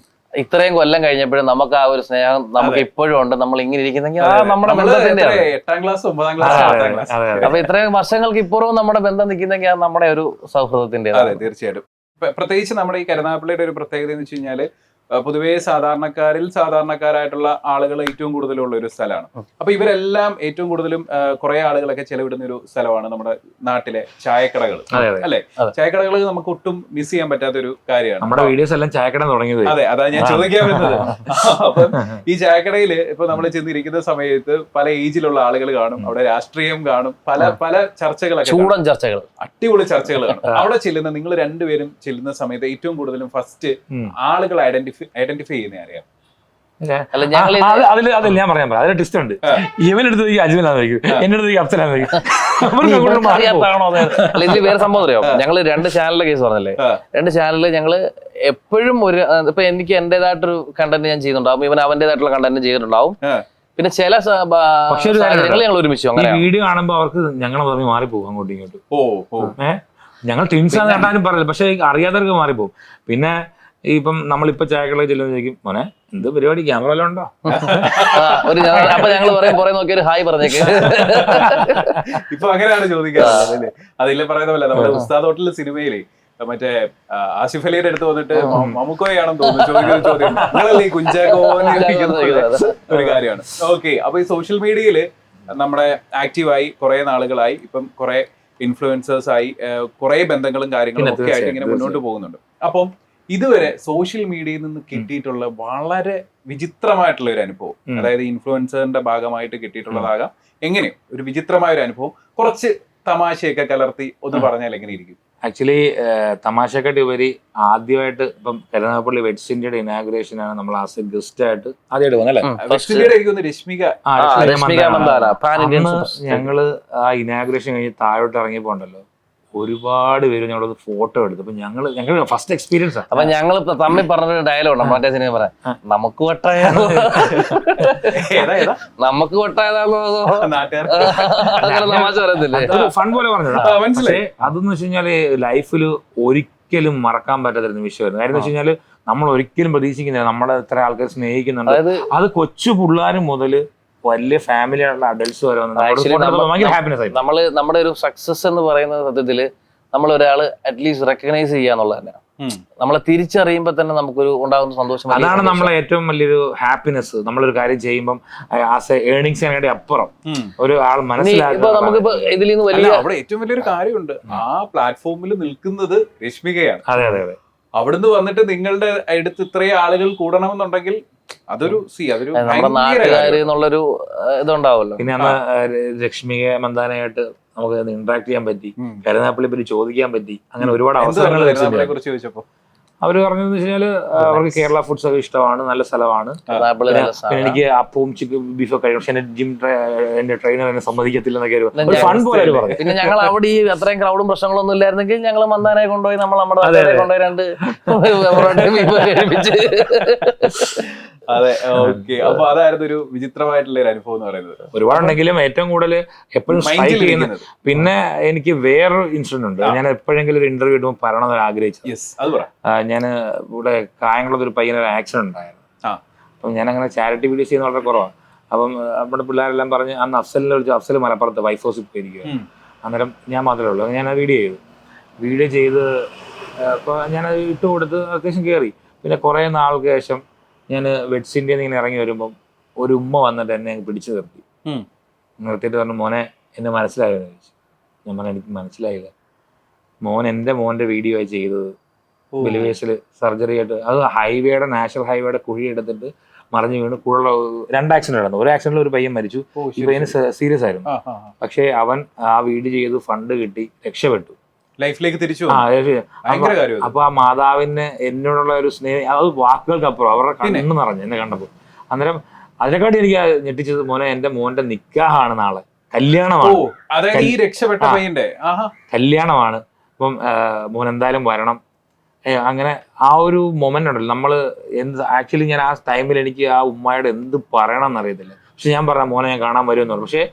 ഇത്രയും കൊല്ലം കഴിഞ്ഞപ്പോഴും നമുക്ക് ആ ഒരു സ്നേഹം നമുക്ക് ഇപ്പോഴും ഉണ്ട്. നമ്മൾ ഇങ്ങനെ ഇരിക്കുന്നെങ്കിൽ നമ്മുടെ ബന്ധത്തിന്റെ 8ാം ക്ലാസ് 9ാം ക്ലാസ്. അപ്പൊ ഇത്രയും വർഷങ്ങൾക്ക് ഇപ്പുറവും നമ്മുടെ ബന്ധം നിൽക്കുന്നെങ്കിൽ അത് നമ്മുടെ ഒരു സൗഹൃദത്തിന്റെ. അതെ, തീർച്ചയായിട്ടും. പ്രത്യേകിച്ച് നമ്മുടെ ഈ കരുനാഗപ്പള്ളിയുടെ ഒരു പ്രത്യേകത എന്ന് വെച്ച് കഴിഞ്ഞാല് പൊതുവേ സാധാരണക്കാരായിട്ടുള്ള ആളുകൾ ഏറ്റവും കൂടുതലുള്ള ഒരു സ്ഥലമാണ്. അപ്പൊ ഇവരെല്ലാം ഏറ്റവും കൂടുതലും കുറെ ആളുകളൊക്കെ ചെലവിടുന്ന ഒരു സ്ഥലമാണ് നമ്മുടെ നാട്ടിലെ ചായക്കടകൾ. അല്ലെ, ചായക്കടകൾ നമുക്ക് ഒട്ടും മിസ് ചെയ്യാൻ പറ്റാത്ത ഒരു കാര്യമാണ്. നമ്മുടെ വീഡിയോസ് എല്ലാം ചായക്കട തുടങ്ങിയത്. അതെ, അതാ ഞാൻ ചോദിക്കാൻ വരുന്നത്. അപ്പം ഈ ചായക്കടയിൽ ഇപ്പൊ നമ്മൾ ചെന്നിരിക്കുന്ന സമയത്ത് പല ഏജിലുള്ള ആളുകൾ കാണും, അവിടെ രാഷ്ട്രീയം കാണും, പല ചർച്ചകളൊക്കെ, ചൂടൻ ചർച്ചകൾ, അടിപൊളി ചർച്ചകൾ കാണും. അവിടെ ചെല്ലുന്ന നിങ്ങൾ രണ്ടുപേരും ചെല്ലുന്ന സമയത്ത് ഏറ്റവും കൂടുതലും ഫസ്റ്റ് ആളുകൾ ഐഡന്റിഫൈ ചെയ്യുന്ന അറിയാം. അതിൽ ഞാൻ പറയാൻ അതിൽ ടിസ്റ്റ് ഉണ്ട്. ഇവനെടുത്ത് അജ്മലാന്ന് ചോദിക്കും, എന്റെ അടുത്ത് അഫ്സലാന്ന് ചോദിക്കും. ഇതിൽ വേറെ സംഭവം അറിയാം. ഞങ്ങള് 2 ചാനലിലെ കേസ് പറഞ്ഞല്ലേ, 2 ചാനലില് ഞങ്ങള് എപ്പോഴും ഒരു ഇപ്പൊ എനിക്ക് എന്റേതായിട്ടൊരു കണ്ടന്റ് ഞാൻ ചെയ്യുന്നുണ്ടാവും, ഇവൻ അവന്റേതായിട്ടുള്ള കണ്ടന്റ് ചെയ്തിട്ടുണ്ടാവും. പിന്നെ ചില ഞങ്ങൾ ഒരുമിച്ചു. അങ്ങനെ വീഡിയോ കാണുമ്പോ അവർക്ക് ഞങ്ങളെ പറഞ്ഞ് മാറിപ്പോകും അങ്ങോട്ടും ഇങ്ങോട്ടും. ഞങ്ങൾ ട്വിൻസാന്ന് കണ്ടാലും പറയില്ല, പക്ഷെ അറിയാത്തവർക്ക് മാറിപ്പോകും. പിന്നെ ഇപ്പം നമ്മളിപ്പോ ചായക്കടയിൽ ചെല്ലുന്ന ചോദിക്കും, മോനെ എന്ത് പരിപാടി, ക്യാമറ എല്ലാം ഉണ്ടോ? അപ്പൊ ഞങ്ങൾ പറയും നോക്കിയൊരു ഹായ് പറഞ്ഞേക്ക്. ഇപ്പൊ അങ്ങനെയാണ് ചോദിക്കാറ്. അതിലെ പറയുന്ന പോലെ നമ്മുടെ ഉസ്താദ് ഹോട്ടലിലെ സിനിമയിലെ മറ്റേ ആസിഫ് അലിയുടെ അടുത്ത് വന്നിട്ട് മമ്മൂക്കോയാണെന്ന് തോന്നുന്നു ചോദിക്കുന്ന ചോദ്യം നിങ്ങളല്ലേ ഈ കുഞ്ചാക്കോന്ന് ഒരു കാര്യമാണ്. ഓക്കെ. അപ്പൊ ഈ സോഷ്യൽ മീഡിയയില് നമ്മുടെ ആക്റ്റീവായി കുറെ നാളുകളായി, ഇപ്പം കുറെ ഇൻഫ്ലുവൻസേഴ്സ് ആയി, കുറെ ബന്ധങ്ങളും കാര്യങ്ങളും ഒക്കെ ആയിട്ട് ഇങ്ങനെ മുന്നോട്ട് പോകുന്നുണ്ട്. അപ്പം ഇതുവരെ സോഷ്യൽ മീഡിയയിൽ നിന്ന് കിട്ടിയിട്ടുള്ള വളരെ വിചിത്രമായിട്ടുള്ള ഒരു അനുഭവം, അതായത് ഇൻഫ്ലുവൻസറിന്റെ ഭാഗമായിട്ട് കിട്ടിയിട്ടുള്ളതാകാം, എങ്ങനെയും ഒരു വിചിത്രമായ ഒരു അനുഭവം കുറച്ച് തമാശയൊക്കെ കലർത്തി ഒന്ന് പറഞ്ഞാൽ എങ്ങനെ ഇരിക്കും? ആക്ച്വലി തമാശക്കാട്ടി ഉപരി ആദ്യമായിട്ട് ഇപ്പം കരുനാഗപ്പള്ളി വെസ്റ്റ് ഇന്ത്യയുടെ ഇനാഗുറേഷൻ ആണ് നമ്മൾ ആസ് എ ഗസ്റ്റ് ആയിട്ട് ആദ്യമായിട്ട് വന്നല്ലേ. വെസ്റ്റ് ഇന്ത്യയുടെ എനിക്ക് രശ്മിക ഞങ്ങള് ആ ഇനാഗുറേഷൻ കഴിഞ്ഞ് താഴോട്ട് ഇറങ്ങിയപ്പോ ഉണ്ടല്ലോ, ഒരുപാട് പേര് ഞങ്ങളത് ഫോട്ടോ എടുത്തു. അപ്പൊ ഞങ്ങൾ ഫസ്റ്റ് എക്സ്പീരിയൻസ് ആണ്. അപ്പൊ ഞങ്ങൾ തമ്മിൽ പറഞ്ഞൊരു ഡയലോഗ് മറ്റേ സിനിമ പറയാം, നമുക്ക് വട്ടായതാണോ നമുക്ക് വട്ടായതാണോ അങ്ങനെ തമാശ പറയത്തില്ലേ, ഫൺ പോലെ പറഞ്ഞത്. പക്ഷേ അതെന്ന് വെച്ച് കഴിഞ്ഞാല് ലൈഫിൽ ഒരിക്കലും മറക്കാൻ പറ്റാത്ത നിമിഷമായിരുന്നു. കാര്യം എന്ന് വെച്ച് കഴിഞ്ഞാല് നമ്മൾ ഒരിക്കലും പ്രതീക്ഷിക്കുന്നില്ല നമ്മളെ ഇത്ര ആൾക്കാർ സ്നേഹിക്കുന്നുണ്ട്. അത് കൊച്ചു പിള്ളേരും മുതല് വലിയ ഫാമിലി ആയിട്ടുള്ള അഡൽട്സ് വരെ നമ്മള് നമ്മുടെ ഒരു സക്സസ് എന്ന് പറയുന്ന സത്യത്തില് നമ്മൾ ഒരാള് അറ്റ്ലീസ്റ്റ് റെക്കഗ്നൈസ് ചെയ്യാന്നുള്ളത് തന്നെയാണ്. നമ്മളെ തിരിച്ചറിയുമ്പോ തന്നെ നമുക്കൊരു ഉണ്ടാകുന്ന സന്തോഷം. അതാണ് നമ്മളെ ഏറ്റവും വലിയൊരു ഹാപ്പിനെസ്. നമ്മളൊരു കാര്യം ചെയ്യുമ്പോൾ ഏർണിങ്സ് ചെയ്യാനായിട്ട് അപ്പുറം ഒരു ആൾ മനസ്സിലാക്കുക. നമുക്കിപ്പോ ഇതിൽ നിന്ന് വലിയ അവിടെ ഏറ്റവും വലിയൊരു കാര്യമുണ്ട്, ആ പ്ലാറ്റ്ഫോമിൽ നിൽക്കുന്നത് രശ്മികയാണ്. അതെ അതെ അതെ. അവിടുന്ന് വന്നിട്ട് നിങ്ങളുടെ അടുത്ത് ഇത്രയും ആളുകൾ കൂടണമെന്നുണ്ടെങ്കിൽ അതൊരു നമ്മുടെ നാട്ടുകാര് എന്നുള്ളൊരു ഇതുണ്ടാവുമല്ലോ. പിന്നെ അന്ന് ലക്ഷ്മിക മന്ദാനയായിട്ട് നമുക്ക് ഇന്ററാക്ട് ചെയ്യാൻ പറ്റി, കരുനാഗപ്പള്ളി പറ്റി ചോദിക്കാൻ പറ്റി, അങ്ങനെ ഒരുപാട് അവസരങ്ങൾ. കുറിച്ച് ചോദിച്ചപ്പോ അവർ പറഞ്ഞതെന്ന് വെച്ചാൽ അവർക്ക് കേരള ഫുഡ്സ് ഒക്കെ ഇഷ്ടമാണ്, നല്ല സ്ഥലമാണ്. പിന്നെ എനിക്ക് അപ്പവും ചിക്കൻ ബീഫൊക്കെ കഴിക്കും, പക്ഷെ എന്റെ ട്രെയിനർ എന്നെ സമ്മതിക്കത്തില്ലെന്നൊക്കെ ഫൺ പോലെ പറഞ്ഞു. പിന്നെ ഞങ്ങൾ അവിടെ ഈ അത്രയും ക്രൗഡും പ്രശ്നങ്ങളൊന്നും ഇല്ലായിരുന്നെങ്കിൽ ഞങ്ങൾ മന്ദാനെ കൊണ്ടുപോയി നമ്മുടെ കൊണ്ടുപോയി 2 ബീഫ് കഴിപ്പിച്ച്. അതെ, ഓക്കെ. അപ്പൊ അതായിരുന്നു ഒരു വിചിത്രമായിട്ടുള്ള ഒരു അനുഭവം എന്ന് പറയുന്നത്. ഒരുപാടുണ്ടെങ്കിലും ഏറ്റവും കൂടുതൽ എപ്പോഴും സ്ട്രൈക്ക് ചെയ്യുന്നത്. പിന്നെ എനിക്ക് വേറൊരു ഇൻസിഡന്റ് ഉണ്ട്. ഞാൻ എപ്പോഴെങ്കിലും ഒരു ഇന്റർവ്യൂ ഇടുമ്പോൾ പറയണമെന്ന് ആഗ്രഹിച്ചത്. ഞാൻ ഇവിടെ കായംകുളത്ത് ഒരു പയ്യനൊരു ആക്സിഡന്റ് ഉണ്ടായിരുന്നു. അപ്പം ഞാൻ അങ്ങനെ ചാരിറ്റി വീഡിയോസ് ചെയ്യുന്ന വളരെ കുറവാണ്. അപ്പം നമ്മുടെ പിള്ളേരെല്ലാം പറഞ്ഞ് അന്ന് അഫ്സലിനെ വിളിച്ചു. അഫ്സൽ മലപ്പുറത്ത് വൈഫ് ഹൗസിൽ പോയിരിക്കുക. അന്നേരം ഞാൻ മാത്രമേ ഉള്ളൂ. ഞാൻ വീഡിയോ ചെയ്ത് അപ്പോൾ ഞാനത് ഇട്ട് കൊടുത്ത് അത്യാവശ്യം കയറി. പിന്നെ കുറേ നാൾക്ക് ശേഷം ഞാൻ വെഡ്സ് ഇന്ത്യയിൽ നിന്ന് ഇങ്ങനെ ഇറങ്ങി വരുമ്പം ഒരു ഉമ്മ വന്നിട്ട് എന്നെ പിടിച്ചു നിർത്തിയിട്ട് പറഞ്ഞു, മോനെ എന്നെ മനസ്സിലായെന്ന് ചോദിച്ചു. ഞാൻ പറഞ്ഞു, എനിക്ക് മനസ്സിലായില്ല. എൻ്റെ മോൻ്റെ വീഡിയോ ആയി ചെയ്തത് ബിലിവേഴ്സിൽ സർജറി ആയിട്ട്. അത് നാഷണൽ ഹൈവേയുടെ കുഴി എടുത്തിട്ട് മറിഞ്ഞു വീണ് കൂടെ 2 ആക്സിഡന്റ് നടന്നു. ഒരു ആക്സിഡന്റിൽ ഒരു പയ്യൻ മരിച്ചു. ഈ പയ്യന് സീരിയസ് ആയിരുന്നു. പക്ഷെ അവൻ ആ വീഡിയോ ചെയ്ത് ഫണ്ട് കിട്ടി രക്ഷപ്പെട്ടു, ലൈഫിലേക്ക് തിരിച്ചു. അപ്പൊ ആ മാതാവിന് എന്നോടുള്ള ഒരു സ്നേഹം, അത് വാക്കുകൾക്കപ്പുറം. അവരുടെ കണ്ണ് നിറഞ്ഞു എന്നെ കണ്ടപ്പോൾ. അന്നേരം അതിനെക്കാട്ടി എനിക്ക് ഞെട്ടിച്ചത്, മോനെ എന്റെ മോന്റെ നിക്കാഹാണ് നാളെ, കല്യാണമാണ്. കല്യാണമാണ്. അപ്പം മോൻ എന്തായാലും വരണം. അങ്ങനെ ആ ഒരു മൊമെന്റ് ഉണ്ടല്ലോ, നമ്മള് ആക്ച്വലി ഞാൻ ആ ടൈമിൽ എനിക്ക് ആ ഉമ്മയോട് എന്ത് പറയണം എന്നറിയത്തില്ല. പക്ഷെ ഞാൻ പറഞ്ഞ മോനെ ഞാൻ കാണാൻ വരുമെന്ന് പറഞ്ഞു. പക്ഷെ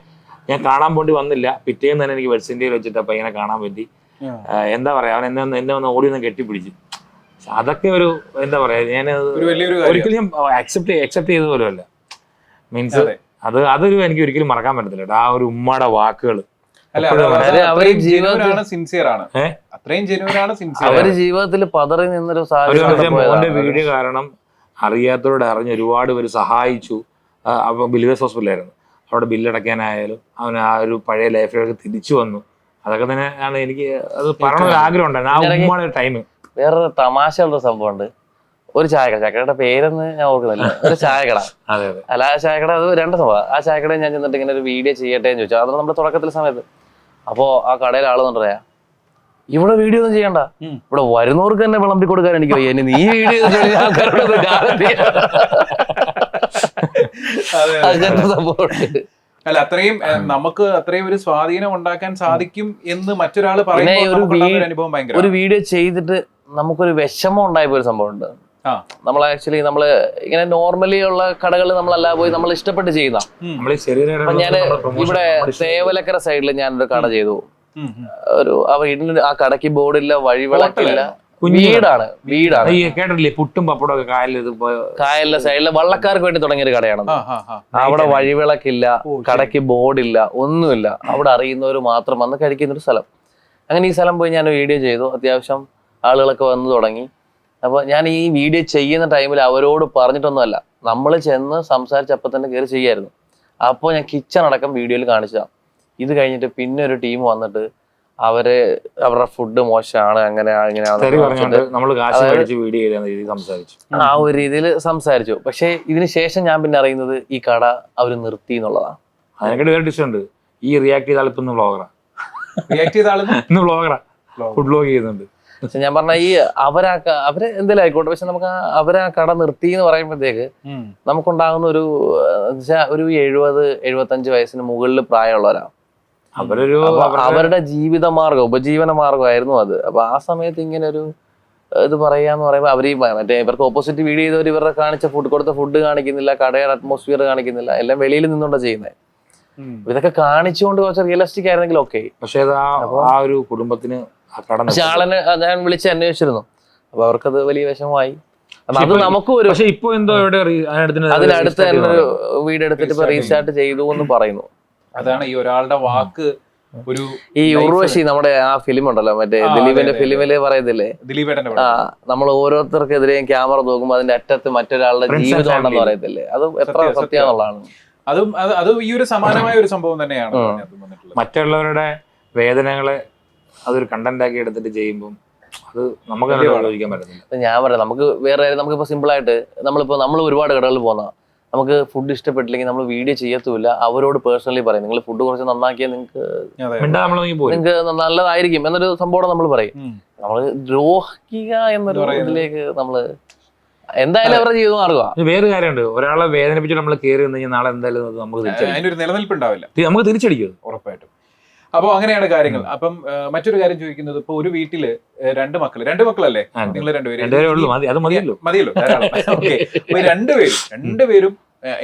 ഞാൻ കാണാൻ വേണ്ടി വന്നില്ല. പിറ്റേന്ന് തന്നെ എനിക്ക് വെഡ്സ് ഇന്ത്യയിൽ വെച്ചിട്ട് ആ പയ്യനെ കാണാൻ പറ്റി. എന്താ പറയാ, അവൻ എന്നെ ഒന്ന് ഓടി ഒന്ന് കെട്ടിപ്പിടിച്ചു. അതൊക്കെ ഒരു എന്താ പറയാ, ഞാൻ ഒരിക്കലും ഞാൻ അക്സെപ്റ്റ് ചെയ്ത പോലും അല്ല. മീൻസ് അതൊരു എനിക്ക് ഒരിക്കലും മറക്കാൻ പറ്റത്തില്ല. ആ ഒരു ഉമ്മയുടെ വാക്കുകൾ ജീവിതത്തിൽ പതറി നിന്നൊരു മോന്റെ വീഡിയോ കാരണം അറിയാത്തവരോട് അറിഞ്ഞ് ഒരുപാട് പേര് സഹായിച്ചു. അപ്പൊ ബിലിവേഴ്സ് ഹോസ്പിറ്റലായിരുന്നു. അവിടെ ബില്ലടയ്ക്കാനായാലും അവൻ ആ ഒരു പഴയ ലൈഫിലേക്ക് തിരിച്ചു വന്നു. അതൊക്കെ തന്നെ ആണ് എനിക്ക് അത് പറയണമെന്ന് ആഗ്രഹം ഉണ്ടായിരുന്നു ആ ഉമ്മയുടെ ടൈം. വേറൊരു തമാശയുള്ള സംഭവമുണ്ട്. ഒരു ചായക്കടയുടെ പേരൊന്ന് ഞാൻ ഓർക്കുന്നില്ല. ഒരു ചായക്കട. അല്ല, ആ ചായക്കട അത് 2 സംഭവം. ആ ചായക്കടയിൽ ഞാൻ ചെന്നിട്ട് ഇങ്ങനെ ഒരു വീഡിയോ ചെയ്യട്ടെ എന്ന് ചോദിച്ചു. അത് നമ്മുടെ തുടക്കത്തിലെ സമയത്ത്. അപ്പോ ആ കടയിലെ ആളെന്ന് പറയാ, ഇവിടെ വീഡിയോ ഒന്നും ചെയ്യണ്ട, ഇവിടെ വരുന്നവർക്ക് തന്നെ വിളമ്പി കൊടുക്കാൻ എനിക്ക് വയ്യ, ഇനി നീ വീഡിയോ അങ്ങനത്തെ സംഭവമുണ്ട്. അല്ല, അത്രയും നമുക്ക് അത്രയും ഒരു സ്വാധീനം ഉണ്ടാക്കാൻ സാധിക്കും എന്ന് മറ്റൊരാൾ ഒരു വീഡിയോ ചെയ്തിട്ട് നമുക്കൊരു വിഷമം ഉണ്ടായപ്പോ ഒരു സംഭവം ഉണ്ട്. നമ്മൾ ആക്ച്വലി നമ്മള് ഇങ്ങനെ നോർമലി ഉള്ള കടകൾ നമ്മളല്ലാ പോയി നമ്മൾ ഇഷ്ടപ്പെട്ട് ചെയ്യുന്ന. ഞാന് ഇവിടെ തേവലക്കര സൈഡിൽ ഞാനൊരു കട ചെയ്തു. ആ കടയ്ക്ക് ബോർഡില്ല, വഴിവിളക്കില്ല, വീടാണ് കേട്ടില്ലേ, പുട്ടും പപ്പടം കായലിന്റെ സൈഡില് വള്ളക്കാർക്ക് വേണ്ടി തുടങ്ങിയൊരു കടയാണ്. അവിടെ വഴിവിളക്കില്ല, കടയ്ക്ക് ബോർഡില്ല, ഒന്നുമില്ല. അവിടെ അറിയുന്നവർ മാത്രം വന്ന് കഴിക്കുന്നൊരു സ്ഥലം. അങ്ങനെ ഈ സ്ഥലം പോയി ഞാൻ വീഡിയോ ചെയ്തു. അത്യാവശ്യം ആളുകളൊക്കെ വന്നു തുടങ്ങി. അപ്പൊ ഞാൻ ഈ വീഡിയോ ചെയ്യുന്ന ടൈമിൽ അവരോട് പറഞ്ഞിട്ടൊന്നുമല്ല, നമ്മൾ ചെന്ന് സംസാരിച്ചപ്പോൾ തന്നെ കയറി ചെയ്യായിരുന്നു. അപ്പോൾ ഞാൻ കിച്ചൺ അടക്കം വീഡിയോയിൽ കാണിച്ചതാണ്. ഇത് കഴിഞ്ഞിട്ട് പിന്നെ ഒരു ടീം വന്നിട്ട് അവരുടെ ഫുഡ് മോശമാണ്, അങ്ങനെ ആ ഒരു രീതിയിൽ സംസാരിച്ചു. പക്ഷെ ഇതിന് ശേഷം ഞാൻ പിന്നെ അറിയുന്നത് ഈ കട അവര് നിർത്തി എന്നുള്ളതാണ്. അതിനെക്കാട്ട് ഈ റിയാക്ട് ചെയ്ത ആളിപ്പോ വ്ളോഗറാ, ഫുഡ് വ്ളോഗ് ചെയ്യുന്നുണ്ട്. പക്ഷെ ഞാൻ പറഞ്ഞ ഈ അവര് എന്തെങ്കിലും ആയിക്കോട്ടെ, പക്ഷെ നമുക്ക് അവരാ കട നിർത്തി എന്ന് പറയുമ്പോഴത്തേക്ക് നമുക്കുണ്ടാകുന്ന ഒരു 70-75 വയസ്സിന് മുകളിൽ പ്രായമുള്ളവരാണ്. അവരുടെ ഉപജീവന മാർഗമായിരുന്നു അത്. അപ്പൊ ആ സമയത്ത് ഇങ്ങനെ ഒരു ഇത് പറയാന്ന് പറയുമ്പോൾ അവര് മറ്റേ ഇവർക്ക് ഓപ്പോസിറ്റ് വീഡിയോ ചെയ്തവർ ഇവരുടെ കാണിച്ച കൊടുത്ത ഫുഡ് കാണിക്കുന്നില്ല, കടയുടെ അറ്റ്മോസ്ഫിയർ കാണിക്കുന്നില്ല, എല്ലാം വെളിയിൽ നിന്നുകൊണ്ടാണ് ചെയ്യുന്നത്. ഇതൊക്കെ കാണിച്ചുകൊണ്ട് കുറച്ച് റിയലിസ്റ്റിക് ആയിരുന്നെങ്കിൽ ഓക്കെ. പക്ഷെ ആ ഒരു കുടുംബത്തിന് പക്ഷെ ആളെന്നെ ഞാൻ വിളിച്ച് അന്വേഷിച്ചിരുന്നു. അപ്പൊ അവർക്കത് വലിയ വിഷമമായി. അത് നമുക്കും ഒരു ഇപ്പൊ എന്തോ അതിനടുത്ത് തന്നെ ഒരു വീഡിയോ എടുത്തിട്ട് ഇപ്പൊ റീസ്റ്റാർട്ട് ചെയ്തു എന്ന് പറയുന്നു. അതാണ് ഈ ഒരാളുടെ വാക്ക്. ഈ ഉർവശി നമ്മുടെ ആ ഫിലിം ഉണ്ടല്ലോ, മറ്റേ ദിലീപിന്റെ ഫിലിമില് പറയത്തില്ലേ, നമ്മൾ ഓരോരുത്തർക്കെതിരെയും ക്യാമറ നോക്കുമ്പോ അതിന്റെ അറ്റത്ത് മറ്റൊരാളുടെ ജീവിതം ഉണ്ടെന്ന് പറയത്തില്ലേ, അത് എത്ര സത്യമാണെന്നുള്ളതാണ്. അത് ഈ ഒരു സമാനമായ ഒരു സംഭവം തന്നെയാണ്. മറ്റുള്ളവരുടെ വേദനകളെ അതൊരു കണ്ടന്റ് ആക്കി എടുത്തിട്ട് ചെയ്യുമ്പോൾ അത് നമുക്ക് ആലോചിക്കാൻ പറ്റുന്നില്ല. ഞാൻ പറയാം, നമുക്കിപ്പോ സിമ്പിൾ ആയിട്ട് നമ്മൾ ഒരുപാട് കടകളിൽ പോകുന്ന, നമുക്ക് ഫുഡ് ഇഷ്ടപ്പെട്ടില്ലെങ്കിൽ നമ്മൾ വീഡിയോ ചെയ്യത്തുമില്ല, അവരോട് പേഴ്സണലി പറയും നിങ്ങൾ ഫുഡ് കുറച്ച് നന്നാക്കിയാൽ നിങ്ങൾക്ക് നല്ലതായിരിക്കും എന്നൊരു സംഭവം നമ്മൾ പറയും. നമ്മൾ ദ്രോഹിക്കുക എന്നൊരു ഇതിലേക്ക് നമ്മള് എന്തായാലും അവരുടെ ജീവിതം മാറുക. വേറെ കാര്യമുണ്ട്, ഒരാളെ വേദനിപ്പിച്ചിട്ട് നമ്മൾ കയറി വന്നു കഴിഞ്ഞാൽ നാളെ എന്തായാലും നമുക്ക് അതിനൊരു നിലനിൽപ്പുണ്ടാവില്ല, നമുക്ക് തിരിച്ചടിക്കും ഉറപ്പായിട്ടും. അപ്പോൾ അങ്ങനെയാണ് കാര്യങ്ങൾ. അപ്പം മറ്റൊരു കാര്യം ചോദിക്കുന്നത്, ഇപ്പൊ ഒരു വീട്ടില് രണ്ട് മക്കളല്ലേ നിങ്ങൾ രണ്ടുപേരും? മതിയല്ലോ ഓക്കെ. അപ്പൊ രണ്ടുപേരും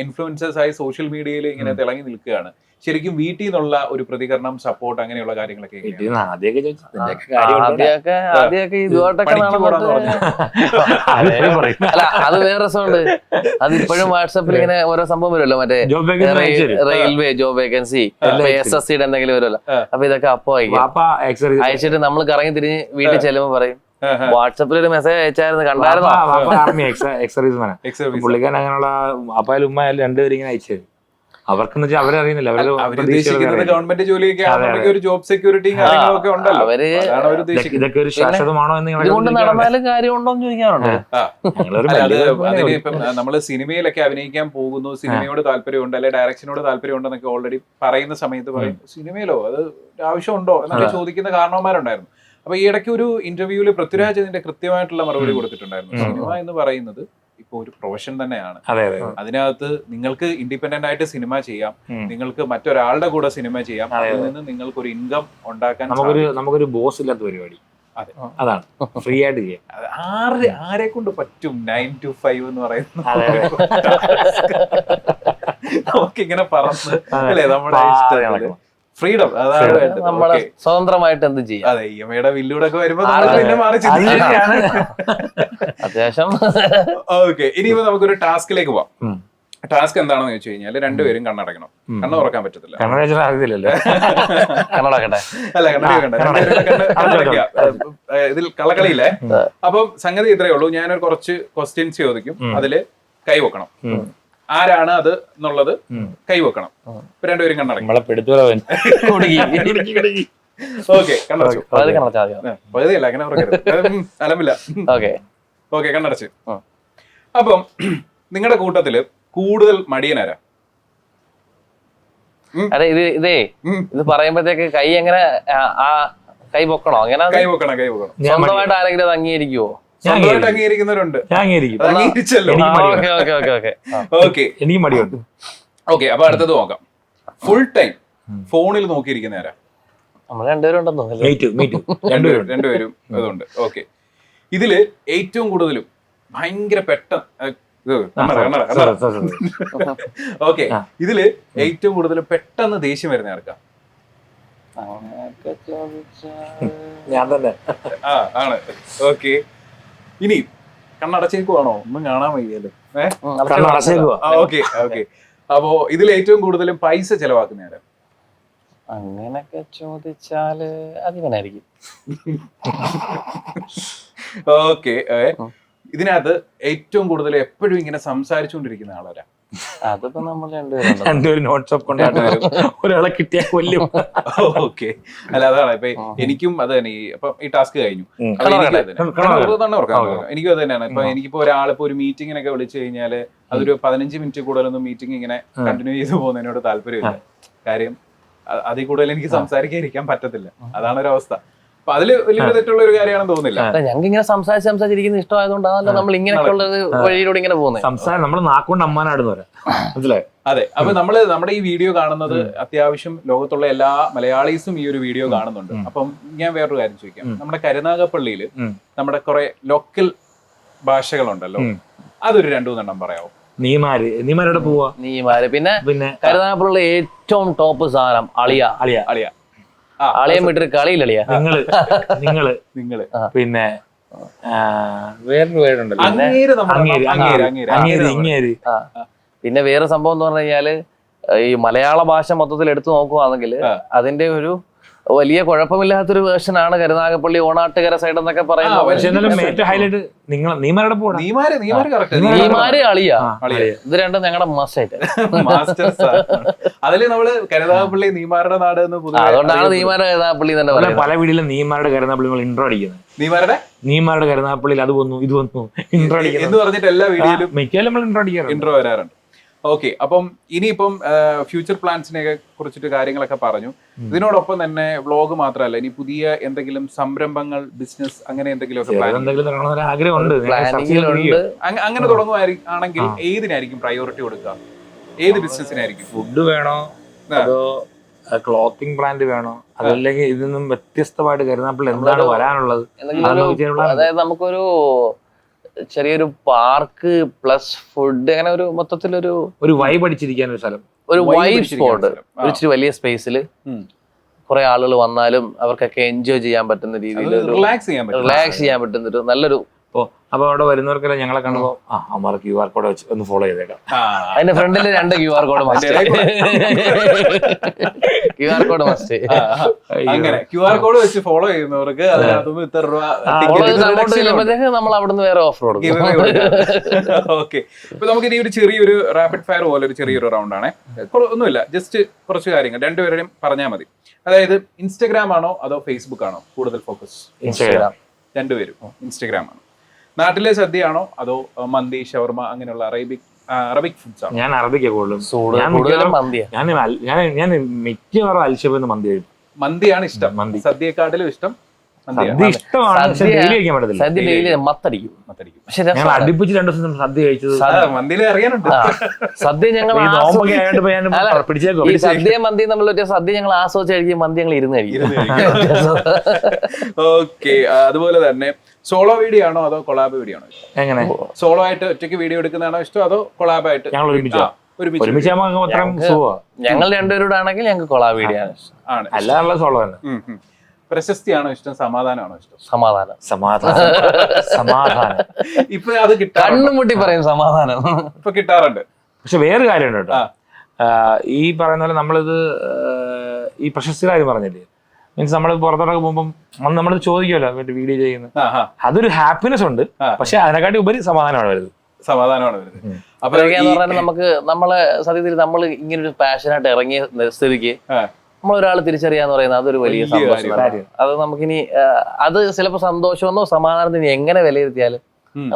ഇൻഫ്ലുവൻസേഴ്സ് ആയി സോഷ്യൽ മീഡിയയിൽ ഇങ്ങനെ തിളങ്ങി നിൽക്കുകയാണ്. ശരിക്കും വീട്ടിൽ നിന്നുള്ള ഒരു പ്രതികരണം, സപ്പോർട്ട്, അങ്ങനെയുള്ള കാര്യങ്ങളൊക്കെ അത് വേറെ രസമുണ്ട്. അത് ഇപ്പോഴും വാട്സാപ്പിൽ ഇങ്ങനെ ഓരോ സംഭവം വരുമല്ലോ, മറ്റേ റെയിൽവേ ജോബ് വേക്കൻസി, SSCയുടെ എന്തെങ്കിലും വരുമല്ലോ. അപ്പൊ ഇതൊക്കെ അപ്പൊ അയച്ചിട്ട് നമ്മൾ കറങ്ങി തിരിഞ്ഞ് വീട്ടിൽ ചെല്ലുമ്പോ പറയും വാട്സാപ്പിൽ ഒരു മെസ്സേജ് അയച്ചായിരുന്നു, കണ്ടായിരുന്നു. പുള്ളിക്കാരൻ അങ്ങനെയുള്ള അപ്പായാലും ഉമ്മയാലും രണ്ടുപേരും ഇങ്ങനെ അയച്ചു. അവർക്കെന്ന് വെച്ചാൽ അവരറിയുന്നില്ല, ഗവൺമെന്റ് ജോലിയൊക്കെ ഒരു ജോബ് സെക്യൂരിറ്റിയും കാര്യങ്ങളൊക്കെ ഉണ്ടല്ലോ. ഇതൊക്കെ ഒരു ശാശ്വതമാണോ എന്ന് ഇതുകൊണ്ട് നടന്നാലും കാര്യമുണ്ടോന്ന് ചോദിക്കാറുണ്ട്. ഇപ്പം നമ്മള് സിനിമയിലൊക്കെ അഭിനയിക്കാൻ പോകുന്നു, സിനിമയോട് താല്പര്യമുണ്ട് അല്ലെ ഡയറക്ഷനോട് താല്പര്യമുണ്ടെന്നൊക്കെ ഓൾറെഡി പറയുന്ന സമയത്ത് പറയും സിനിമയിലോ അത് ആവശ്യമുണ്ടോ എന്നൊക്കെ ചോദിക്കുന്ന കാരണവന്മാരുണ്ടായിരുന്നു. അപ്പൊ ഈ ഇടയ്ക്ക് ഒരു ഇന്റർവ്യൂവിൽ പൃഥ്വിരാജ് ഇതിന്റെ കൃത്യമായിട്ടുള്ള മറുപടി കൊടുത്തിട്ടുണ്ടായിരുന്നു. സിനിമ എന്ന് പറയുന്നത് ഇപ്പൊ ഒരു പ്രൊഫഷൻ തന്നെയാണ്. അതിനകത്ത് നിങ്ങൾക്ക് ഇൻഡിപെൻഡന്റ് ആയിട്ട് സിനിമ ചെയ്യാം, നിങ്ങൾക്ക് മറ്റൊരാളുടെ കൂടെ സിനിമ ചെയ്യാം, അതിൽ നിന്ന് നിങ്ങൾക്ക് ഒരു ഇൻകം ഉണ്ടാക്കാൻ നമുക്കൊരു ബോസ് ഇല്ലാത്ത പരിപാടി. അതാണ് ഫ്രീ ആയിട്ട് ചെയ്യാം. ആരെ കൊണ്ട് പറ്റും 9 to 5 എന്ന് പറയുന്നത്? നമുക്കിങ്ങനെ പറന്ന് അല്ലേ നമ്മുടെ ഇഷ്ടം, ഫ്രീഡം, അതാണ് നമ്മളെ സ്വതന്ത്രമായിട്ട് എന്ത് ചെയ്യാം. അതെ, EMI ബില്ലൂടെ ഒക്കെ വരുമ്പോ മാറി അത്യാവശ്യം. ഓക്കെ, ഇനിയിപ്പോ നമുക്കൊരു ടാസ്കിലേക്ക് പോവാം. ടാസ്ക് എന്താണെന്ന് ചോദിച്ചു കഴിഞ്ഞാൽ രണ്ടുപേരും കണ്ണടക്കണം. കണ്ണ് തുറക്കാൻ പറ്റത്തില്ല. ഇതിൽ കള്ളക്കളിയില്ലേ. അപ്പം സംഗതി ഇത്രയേ ഉള്ളൂ. ഞാനൊരു കുറച്ച് ക്വസ്റ്റ്യൻസ് ചോദിക്കും, അതില് കൈവെക്കണം. ആരാണ് അത് എന്നുള്ളത് കൈവെക്കണം. ഇപ്പൊ രണ്ടുപേരും കണ്ണടക്കും. ഓക്കെ, കണ്ണടച്ചു. പകുതിയല്ല, അങ്ങനെ അലമില്ല. ഓക്കെ, കണ്ണടച്ച്. അപ്പം നിങ്ങളുടെ കൂട്ടത്തില് കൂടുതൽ മടിയനാരാ? അതെ, ഇത് പറയുമ്പോഴത്തേക്ക് കൈ എങ്ങനെ കൈ പൊക്കണോ? അങ്ങനെ കൈ പൊക്കണം. സ്വന്തമായിട്ട് ആരെങ്കിലും അത് അംഗീകരിക്കുവോ? അംഗീകരിക്കുന്നവരുണ്ട്. എനിക്ക് മടിയുണ്ട്. ഓക്കെ, അപ്പൊ അടുത്തത് നോക്കാം. ഫുൾ ടൈം ഫോണിൽ നോക്കിയിരിക്കുന്ന ആരാ? നമ്മൾ രണ്ടുപേരും ഉണ്ടെന്ന് തോന്നുന്നു. രണ്ടുപേരും അതുണ്ട്. ഓക്കെ, ഇതില് ഏറ്റവും കൂടുതലും ഭയങ്കര ഓക്കെ, ഇതില് ഏറ്റവും കൂടുതൽ പെട്ടെന്ന് ദേഷ്യം വരുന്ന ആർക്കാ? ഞാൻ തന്നെ ആണ്. ഓക്കെ, ഇനി കണ്ണടച്ചേക്കുവാണോ? ഒന്നും കാണാൻ വയ്യല്ലോ. ഓക്കെ, അപ്പോ ഇതിൽ ഏറ്റവും കൂടുതലും പൈസ ചെലവാക്കുന്ന ആരാ? അങ്ങനൊക്കെ ചോദിച്ചാല് അതിവനായിരിക്കും. ഓക്കെ, ഇതിനകത്ത് ഏറ്റവും കൂടുതൽ എപ്പോഴും ഇങ്ങനെ സംസാരിച്ചുകൊണ്ടിരിക്കുന്ന ആളാരാ? അതിപ്പോ നമ്മൾ രണ്ടുപേരും നോട്ട്സപ്പ് കൊണ്ടാട്ടും ഒരാളെ കിട്ടിയാൽ കൊല്ലും. ഓക്കെ, അല്ല അതാണ് ഇപ്പൊ എനിക്കും അത് തന്നെ. ഈ ടാസ്ക് കഴിഞ്ഞു. എനിക്കും അത് തന്നെയാണ്. ഇപ്പൊ എനിക്കിപ്പോ ഒരാളിപ്പോ ഒരു മീറ്റിങ്ങിനൊക്കെ വിളിച്ചു കഴിഞ്ഞാല് അതൊരു 15 മിനിറ്റ് കൂടുതലൊന്നും മീറ്റിംഗ് ഇങ്ങനെ കണ്ടിന്യൂ ചെയ്ത് പോകുന്നതിനോട് താല്പര്യമില്ല. കാര്യം അതിൽ കൂടുതൽ എനിക്ക് സംസാരിക്കാതിരിക്കാൻ പറ്റത്തില്ല. അതാണ് ഒരു അവസ്ഥ. അപ്പൊ അതില് വലിയ തെറ്റുള്ള ഒരു കാര്യമാണെന്ന് തോന്നുന്നില്ല. ഞങ്ങൾക്ക് ഇങ്ങനെ സംസാരിച്ചിരിക്കുന്ന ഇഷ്ടമായതുകൊണ്ടാണല്ലോ നമ്മൾ ഇങ്ങനെയൊക്കെയുള്ള വഴിയിലൂടെ ഇങ്ങനെ പോകുന്നത്. സംസാരം നമ്മൾ നാക്കൊണ്ട് അമ്മാനാടുന്നവരാ, മനസ്സിലായോ? അതെ, അപ്പൊ നമ്മുടെ ഈ വീഡിയോ കാണുന്നത് അത്യാവശ്യം ലോകത്തുള്ള എല്ലാ മലയാളീസും ഈ ഒരു വീഡിയോ കാണുന്നുണ്ട്. അപ്പം ഞാൻ വേറൊരു കാര്യം ചോദിക്കാം. നമ്മുടെ കരുനാഗപ്പള്ളിയില് നമ്മുടെ കുറെ ലോക്കൽ ഭാഷകളുണ്ടല്ലോ, അതൊരു 2-3 പറയാമോ? നീമാരുടെ പോവാ. നീമാര് പിന്നെ കരുനാഗപ്പള്ളിയിലെ ഏറ്റവും ടോപ്പ് സാധനം അളിയ. ആളിയം വിട്ടൊരു കളിയിലളിയ. നിങ്ങള് പിന്നെ വേറൊരു പേരുണ്ടല്ലോ, പിന്നെ വേറെ സംഭവം എന്ന് പറഞ്ഞു കഴിഞ്ഞാല് ഈ മലയാള ഭാഷ മൊത്തത്തിൽ എടുത്തു നോക്കുകയാണെങ്കിൽ അതിന്റെ ഒരു വലിയ കുഴപ്പമില്ലാത്തൊരു വേർഷനാണ് കരുനാഗപ്പള്ളി ഓണാട്ടുകര സൈഡ് എന്നൊക്കെ പറയുന്നത്. ഹൈലൈറ്റ് നീമാര് അളിയ, ഇത് രണ്ടും ഞങ്ങളുടെ മാസ്റ്റേറ്റ്. അതില് നമ്മള് കരുനാഗപ്പള്ളി നീമാരുടെ നാട് എന്ന്, അതുകൊണ്ടാണ് നീമാരുടെ കരുനാഗപ്പള്ളി തന്നെ പറയുന്നത്. പല വീട്ടിലും നീമാരുടെ കരുനാഗപ്പള്ളി ഇൻട്രോ അടിക്കുന്നത്. നീമാരുടെ കരുനാഗപ്പള്ളിയിൽ അത് വന്നു ഇത് വന്നു ഇൻട്രോ അടിക്കുന്നത് എന്ന് പറഞ്ഞിട്ട് എല്ലാ വീഡിയോയിലും മിക്കവാറും നമ്മൾ ഇൻട്രോ വരാറുണ്ട്. ഓക്കെ, അപ്പം ഇനിയിപ്പം ഫ്യൂച്ചർ പ്ലാൻസിനെ കുറിച്ചിട്ട് കാര്യങ്ങളൊക്കെ പറഞ്ഞു. ഇതിനോടൊപ്പം തന്നെ വ്ളോഗ് മാത്രമല്ല, ഇനി പുതിയ എന്തെങ്കിലും സംരംഭങ്ങൾ, ബിസിനസ് അങ്ങനെ എന്തെങ്കിലുമൊക്കെ ആഗ്രഹമുണ്ട്. അങ്ങനെ തുടങ്ങുകയാണെങ്കിൽ ഏതിനായിരിക്കും പ്രയോറിറ്റി കൊടുക്കുക? ഏത് ബിസിനസ്സിനായിരിക്കും? ഫുഡ് വേണോ അതോ ക്ലോത്തിങ് ബ്രാൻഡ് വേണോ, അതല്ലെങ്കിൽ ഇതിൽ നിന്നും വ്യത്യസ്തമായിട്ട് കരുനാഗപ്പള്ളി എന്താണ് വരാനുള്ളത്? അതായത് നമുക്കൊരു ചെറിയൊരു പാർക്ക് പ്ലസ് ഫുഡ്, അങ്ങനെ ഒരു മൊത്തത്തിലൊരു വൈബ് അടിച്ചിരിക്കാൻ ഒരു സ്ഥലം, ഒരു വൈബ് സ്പോട്ട്, ഒരു ഇച്ചിരി വലിയ സ്പേസിൽ കുറെ ആളുകൾ വന്നാലും അവർക്കൊക്കെ എൻജോയ് ചെയ്യാൻ പറ്റുന്ന രീതിയിൽ റിലാക്സ് ചെയ്യാൻ പറ്റുന്ന ഒരു നല്ലൊരു. അപ്പൊ അവിടെ വരുന്നവർക്കെല്ലാം ഞങ്ങളെ കാണുമ്പോ അമ്മ QR കോഡ് വെച്ച് ഒന്ന് ഫോളോ ചെയ്തേക്കാം. അതിന്റെ ഫ്രണ്ടിൽ 2 QR code must. QR code must. അങ്ങനെ QR കോഡ് വെച്ച് ഫോളോ ചെയ്യുന്നവർക്ക് അതിനകത്തുനിന്ന് ഇത്ര രൂപ നമ്മൾ അവിടുന്ന് വേറെ ഓഫർ കൊടുക്കും. ഓക്കെ, ഇപ്പൊ നമുക്ക് ഇനി ഒരു ചെറിയൊരു റാപ്പിഡ് ഫയർ പോലെ ഒരു ചെറിയൊരു റൗണ്ട് ആണേ. ഒന്നുമില്ല, ജസ്റ്റ് കുറച്ച് കാര്യങ്ങൾ രണ്ടുപേരും പറഞ്ഞാൽ മതി. അതായത് ഇൻസ്റ്റഗ്രാം ആണോ അതോ ഫേസ്ബുക്ക് ആണോ കൂടുതൽ ഫോക്കസ്? ഇൻസ്റ്റഗ്രാം. രണ്ടുപേരും ഇൻസ്റ്റഗ്രാം ആണ്. നാട്ടിലെ സദ്യയാണോ അതോ മന്തി, ഷവർമ അങ്ങനെയുള്ള അറബിക് ഫുഡ്സ് ആണോ? ഞാൻ അറബിക്കാ കൂടുതലും. ഞാൻ മിക്കവാറും അൽഷബിന്ന് മന്തി കഴിക്കും. മന്തിയാണ് ഇഷ്ടം. സദ്യയെക്കാട്ടിലും ഇഷ്ടം ഇഷ്ടമാണ്. സദ്യ ഡെയിലി മത്തടിക്കും. പക്ഷെ അടുപ്പിച്ച് 2 ദിവസം സദ്യ കഴിച്ചത് മന്തിയിൽ അറിയാനുണ്ട്. സദ്യ ഞങ്ങൾ സദ്യ മന്തി നമ്മളൊരു സദ്യ ഞങ്ങൾ ആസ്വദിച്ച് കഴിക്കും, മന്തി ഞങ്ങൾ ഇരുന്ന് കഴിക്കും. ഓക്കെ, അതുപോലെ തന്നെ സോളോ വീഡിയോ ആണോ അതോ കൊളാബ് വീഡിയോ ആണോ? എങ്ങനെ? സോളോ ആയിട്ട് ഒറ്റയ്ക്ക് വീഡിയോ എടുക്കുന്നതാണോ ഇഷ്ടം അതോ കൊളാബ് ആയിട്ട്? ഞങ്ങൾ ഞങ്ങൾ രണ്ടുപേരോട് ആണെങ്കിൽ ഞങ്ങൾക്ക് കൊളാബ് വീഡിയോ ആണ് ഇഷ്ടം. അല്ലാതെ സോളോ തന്നെ. പ്രശസ്തിയാണോ ഇഷ്ടം, സമാധാനമാണോ ഇഷ്ടം? സമാധാനം. ഇപ്പൊ അത് കണ്ണുമുട്ടി പറയും സമാധാനം. ഇപ്പൊ കിട്ടാറുണ്ട്. പക്ഷെ വേറെ കാര്യമുണ്ട് കേട്ടോ. ഈ പറയുന്ന പോലെ നമ്മളിത് ഈ പ്രശസ്തി കാര്യം പറഞ്ഞില്ലേ, മീൻസ് നമ്മൾ പുറത്തോട്ടൊക്കെ പോകുമ്പോൾ നമ്മൾ ചോദിക്കുമല്ലോ വീഡിയോ ചെയ്യുന്നത്, അതൊരു ഹാപ്പിനെസ് ഉണ്ട്. പക്ഷെ അതിനെക്കാട്ടി ഉപരി സമാധാനമാണ് വരുന്നത്. അപ്പൊ നമുക്ക് നമ്മളെ സത്യത്തിൽ നമ്മൾ ഇങ്ങനെ ഒരു പാഷനായിട്ട് ഇറങ്ങിയ സ്ഥിതിക്ക് നമ്മളൊരാൾ തിരിച്ചറിയാന്ന് പറയുന്നത് അതൊരു വലിയ സന്തോഷമാണ്. അത് നമുക്കിനി അത് ചിലപ്പോ സന്തോഷമെന്നോ സമാധാനത്തിന് എങ്ങനെ വിലയിരുത്തിയാലും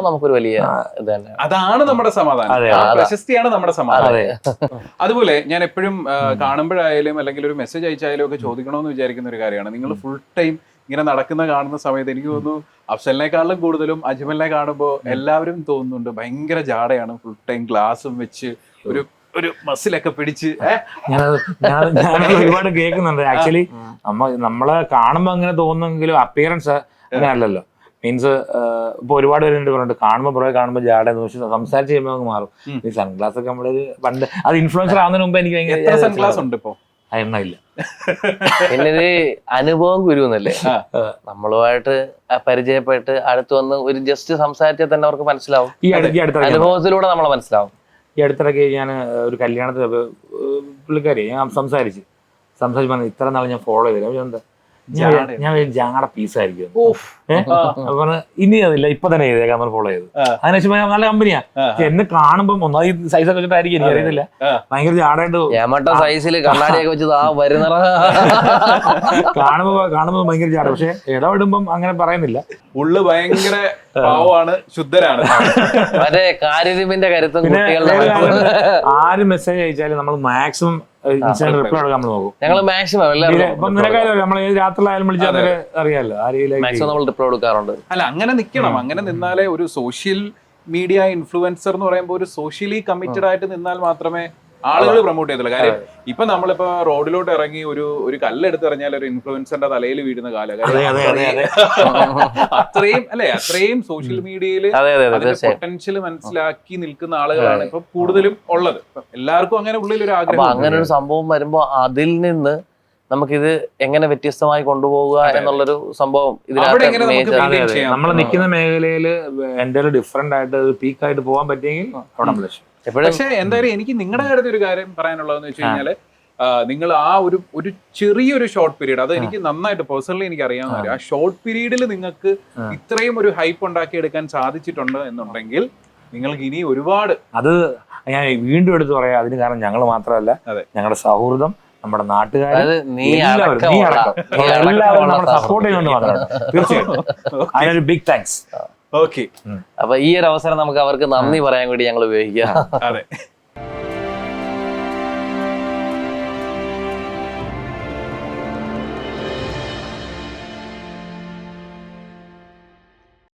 നമുക്കൊരു വലിയ ഇത് തന്നെ. അതാണ് നമ്മുടെ സമാധാനം, പ്രശസ്തിയാണ് നമ്മുടെ സമാധാനം. അതുപോലെ ഞാൻ എപ്പോഴും കാണുമ്പോഴായാലും അല്ലെങ്കിൽ ഒരു മെസ്സേജ് അയച്ചായാലും ഒക്കെ ചോദിക്കണമെന്ന് വിചാരിക്കുന്ന ഒരു കാര്യമാണ്. നിങ്ങൾ ഫുൾ ടൈം ഇങ്ങനെ കാണുന്ന സമയത്ത് എനിക്ക് തോന്നുന്നു അഫ്സലിനെക്കാളും കൂടുതലും അജ്മലിനെ കാണുമ്പോൾ എല്ലാവരും തോന്നുന്നുണ്ട് ഭയങ്കര ജാടയാണ്, ഫുൾ ടൈം ഗ്ലാസും വെച്ച് ഒരു മസിലൊക്കെ പിടിച്ച്. ഞാനത് ഒരുപാട് കേൾക്കുന്നുണ്ട്. ആക്ച്വലി നമ്മളെ കാണുമ്പോ അങ്ങനെ തോന്നുന്നെങ്കിലും അപ്പിയറൻസ് അങ്ങനെ അല്ലല്ലോ. മീൻസ് ഇപ്പൊ ഒരുപാട് പേരുണ്ട് പറഞ്ഞിട്ട് കാണുമ്പോ ജാട സംസാരിച്ച് കഴിയുമ്പോൾ അങ്ങ് മാറും. ഈ സൺഗ്ലാസ് ഒക്കെ നമ്മളൊരു പണ്ട് അത് ഇൻഫ്ലുവൻസർ ആവുന്നതിന് മുമ്പ് എനിക്ക് ഭയങ്കര സൺഗ്ലാസ് ഉണ്ട് ഇപ്പൊ എണ്ണയില്ല. പിന്നെ ഒരു അനുഭവം ഗുരുവെന്നല്ലേ, നമ്മളുമായിട്ട് പരിചയപ്പെട്ട് അടുത്ത് വന്ന് ഒരു ജസ്റ്റ് സംസാരിച്ചാൽ തന്നെ അവർക്ക് മനസ്സിലാവും. ഈ അനുഭവത്തിലൂടെ നമ്മളെ മനസ്സിലാവും. ഈ അടുത്തിടയ്ക്ക് ഞാൻ ഒരു കല്യാണത്തിന് പുള്ളിക്കാരി ഞാൻ സംസാരിച്ച് പറഞ്ഞു ഇത്ര നാൾ ഞാൻ ഫോളോ ചെയ്തില്ല, എന്താ ഞാൻ ജാട പീസായിരിക്കും. പറഞ്ഞ ഇനി അതില്ല ഇപ്പൊ തന്നെ ചെയ്തേക്കാൻ ഫോളോ ചെയ്തു. അതിനുശേഷം നല്ല കമ്പനിയാ. എന്നെ കാണുമ്പം ഒന്നാമത് ഈ സൈസ് ഒക്കെ വെച്ചിട്ടായിരിക്കും എനിക്ക് അറിയത്തില്ല, ഭയങ്കര ജാടായിട്ട് സൈസിൽ കണ്ണാടിയൊക്കെ വെച്ചത് കാണുമ്പോ ഭയങ്കര ജാട. പക്ഷെ ഇടപെടുമ്പം അങ്ങനെ പറയുന്നില്ല. ഉള്ളു ഭയങ്കര പാവമാണ്, ശുദ്ധരാണ്. മറ്റേ കാര്യരിമിന്റെ കരുത്തും. ആര് മെസ്സേജ് അയച്ചാലും നമ്മൾ മാക്സിമം റിപ്ലൈ കൊടുക്കാൻ നമ്മൾ നോക്കും. ഞങ്ങൾ മാക്സിമം നമ്മൾ രാത്രിയിലായാലും വിളിച്ചാൽ അറിയാലോ, മാക്സിമം നമ്മൾ റിപ്ലൈ കൊടുക്കാറുണ്ട്. അല്ല, അങ്ങനെ നിൽക്കണം. അങ്ങനെ നിന്നാലേ ഒരു സോഷ്യൽ മീഡിയ ഇൻഫ്ലുവൻസർ എന്ന് പറയുമ്പോൾ ഒരു സോഷ്യലി കമ്മിറ്റഡ് ആയിട്ട് നിന്നാൽ മാത്രമേ ആളുകൾ പ്രൊമോട്ട് ചെയ്തുള്ളൂ. കാര്യം ഇപ്പൊ നമ്മളിപ്പോ റോഡിലോട്ട് ഇറങ്ങി ഒരു കല്ലെടുത്ത് എറിഞ്ഞാൽ ഒരു ഇൻഫ്ലുവൻസറിന്റെ തലയിൽ വീഴുന്ന കാലം. അത്രയും സോഷ്യൽ മീഡിയയിൽ പൊട്ടൻഷ്യൽ മനസ്സിലാക്കി നിൽക്കുന്ന ആളുകളാണ് ഇപ്പൊ കൂടുതലും ഉള്ളത്. എല്ലാവർക്കും അങ്ങനെ ഉള്ളിൽ ഒരു ആഗ്രഹം. അങ്ങനെ ഒരു സംഭവം വരുമ്പോ അതിൽ നിന്ന് നമുക്കിത് എങ്ങനെ വ്യത്യസ്തമായി കൊണ്ടുപോകുക എന്നുള്ളൊരു സംഭവം നമ്മൾ നിൽക്കുന്ന മേഖലയിൽ എന്തെങ്കിലും ഡിഫറെന്റ് ആയിട്ട് പീക്കായിട്ട് പോകാൻ പറ്റിയെങ്കിൽ അവിടെ. പക്ഷെ എന്തായാലും എനിക്ക് നിങ്ങളുടെ കാര്യത്തിൽ ഒരു കാര്യം പറയാനുള്ളതെന്ന് വെച്ച് കഴിഞ്ഞാല്, നിങ്ങൾ ആ ഒരു ചെറിയൊരു ഷോർട്ട് പീരീഡ്, അത് എനിക്ക് നന്നായിട്ട് പേഴ്സണലി എനിക്ക് അറിയാവുന്ന ആ ഷോർട്ട് പീരീഡിൽ നിങ്ങൾക്ക് ഇത്രയും ഒരു ഹൈപ്പ് ഉണ്ടാക്കിയെടുക്കാൻ സാധിച്ചിട്ടുണ്ട് എന്നുണ്ടെങ്കിൽ നിങ്ങൾക്ക് ഇനി ഒരുപാട്. അത് ഞാൻ വീണ്ടും എടുത്ത് പറയാം, അതിന് കാരണം ഞങ്ങൾ മാത്രമല്ല, ഞങ്ങളുടെ സൗഹൃദം, നമ്മുടെ നാട്ടുകാർ, എല്ലാവരും നമ്മളെ സപ്പോർട്ട് ചെയ്യുന്നുണ്ട് മാത്രമാണ്. തീർച്ചയായിട്ടും അതിനൊരു ബിഗ് താങ്ക്സ്. ഓക്കെ, അപ്പൊ ഈ ഒരു അവസരം നമുക്ക് അവർക്ക് നന്ദി പറയാൻ വേണ്ടി ഞങ്ങൾ ഉപയോഗിക്കാം. അതെ.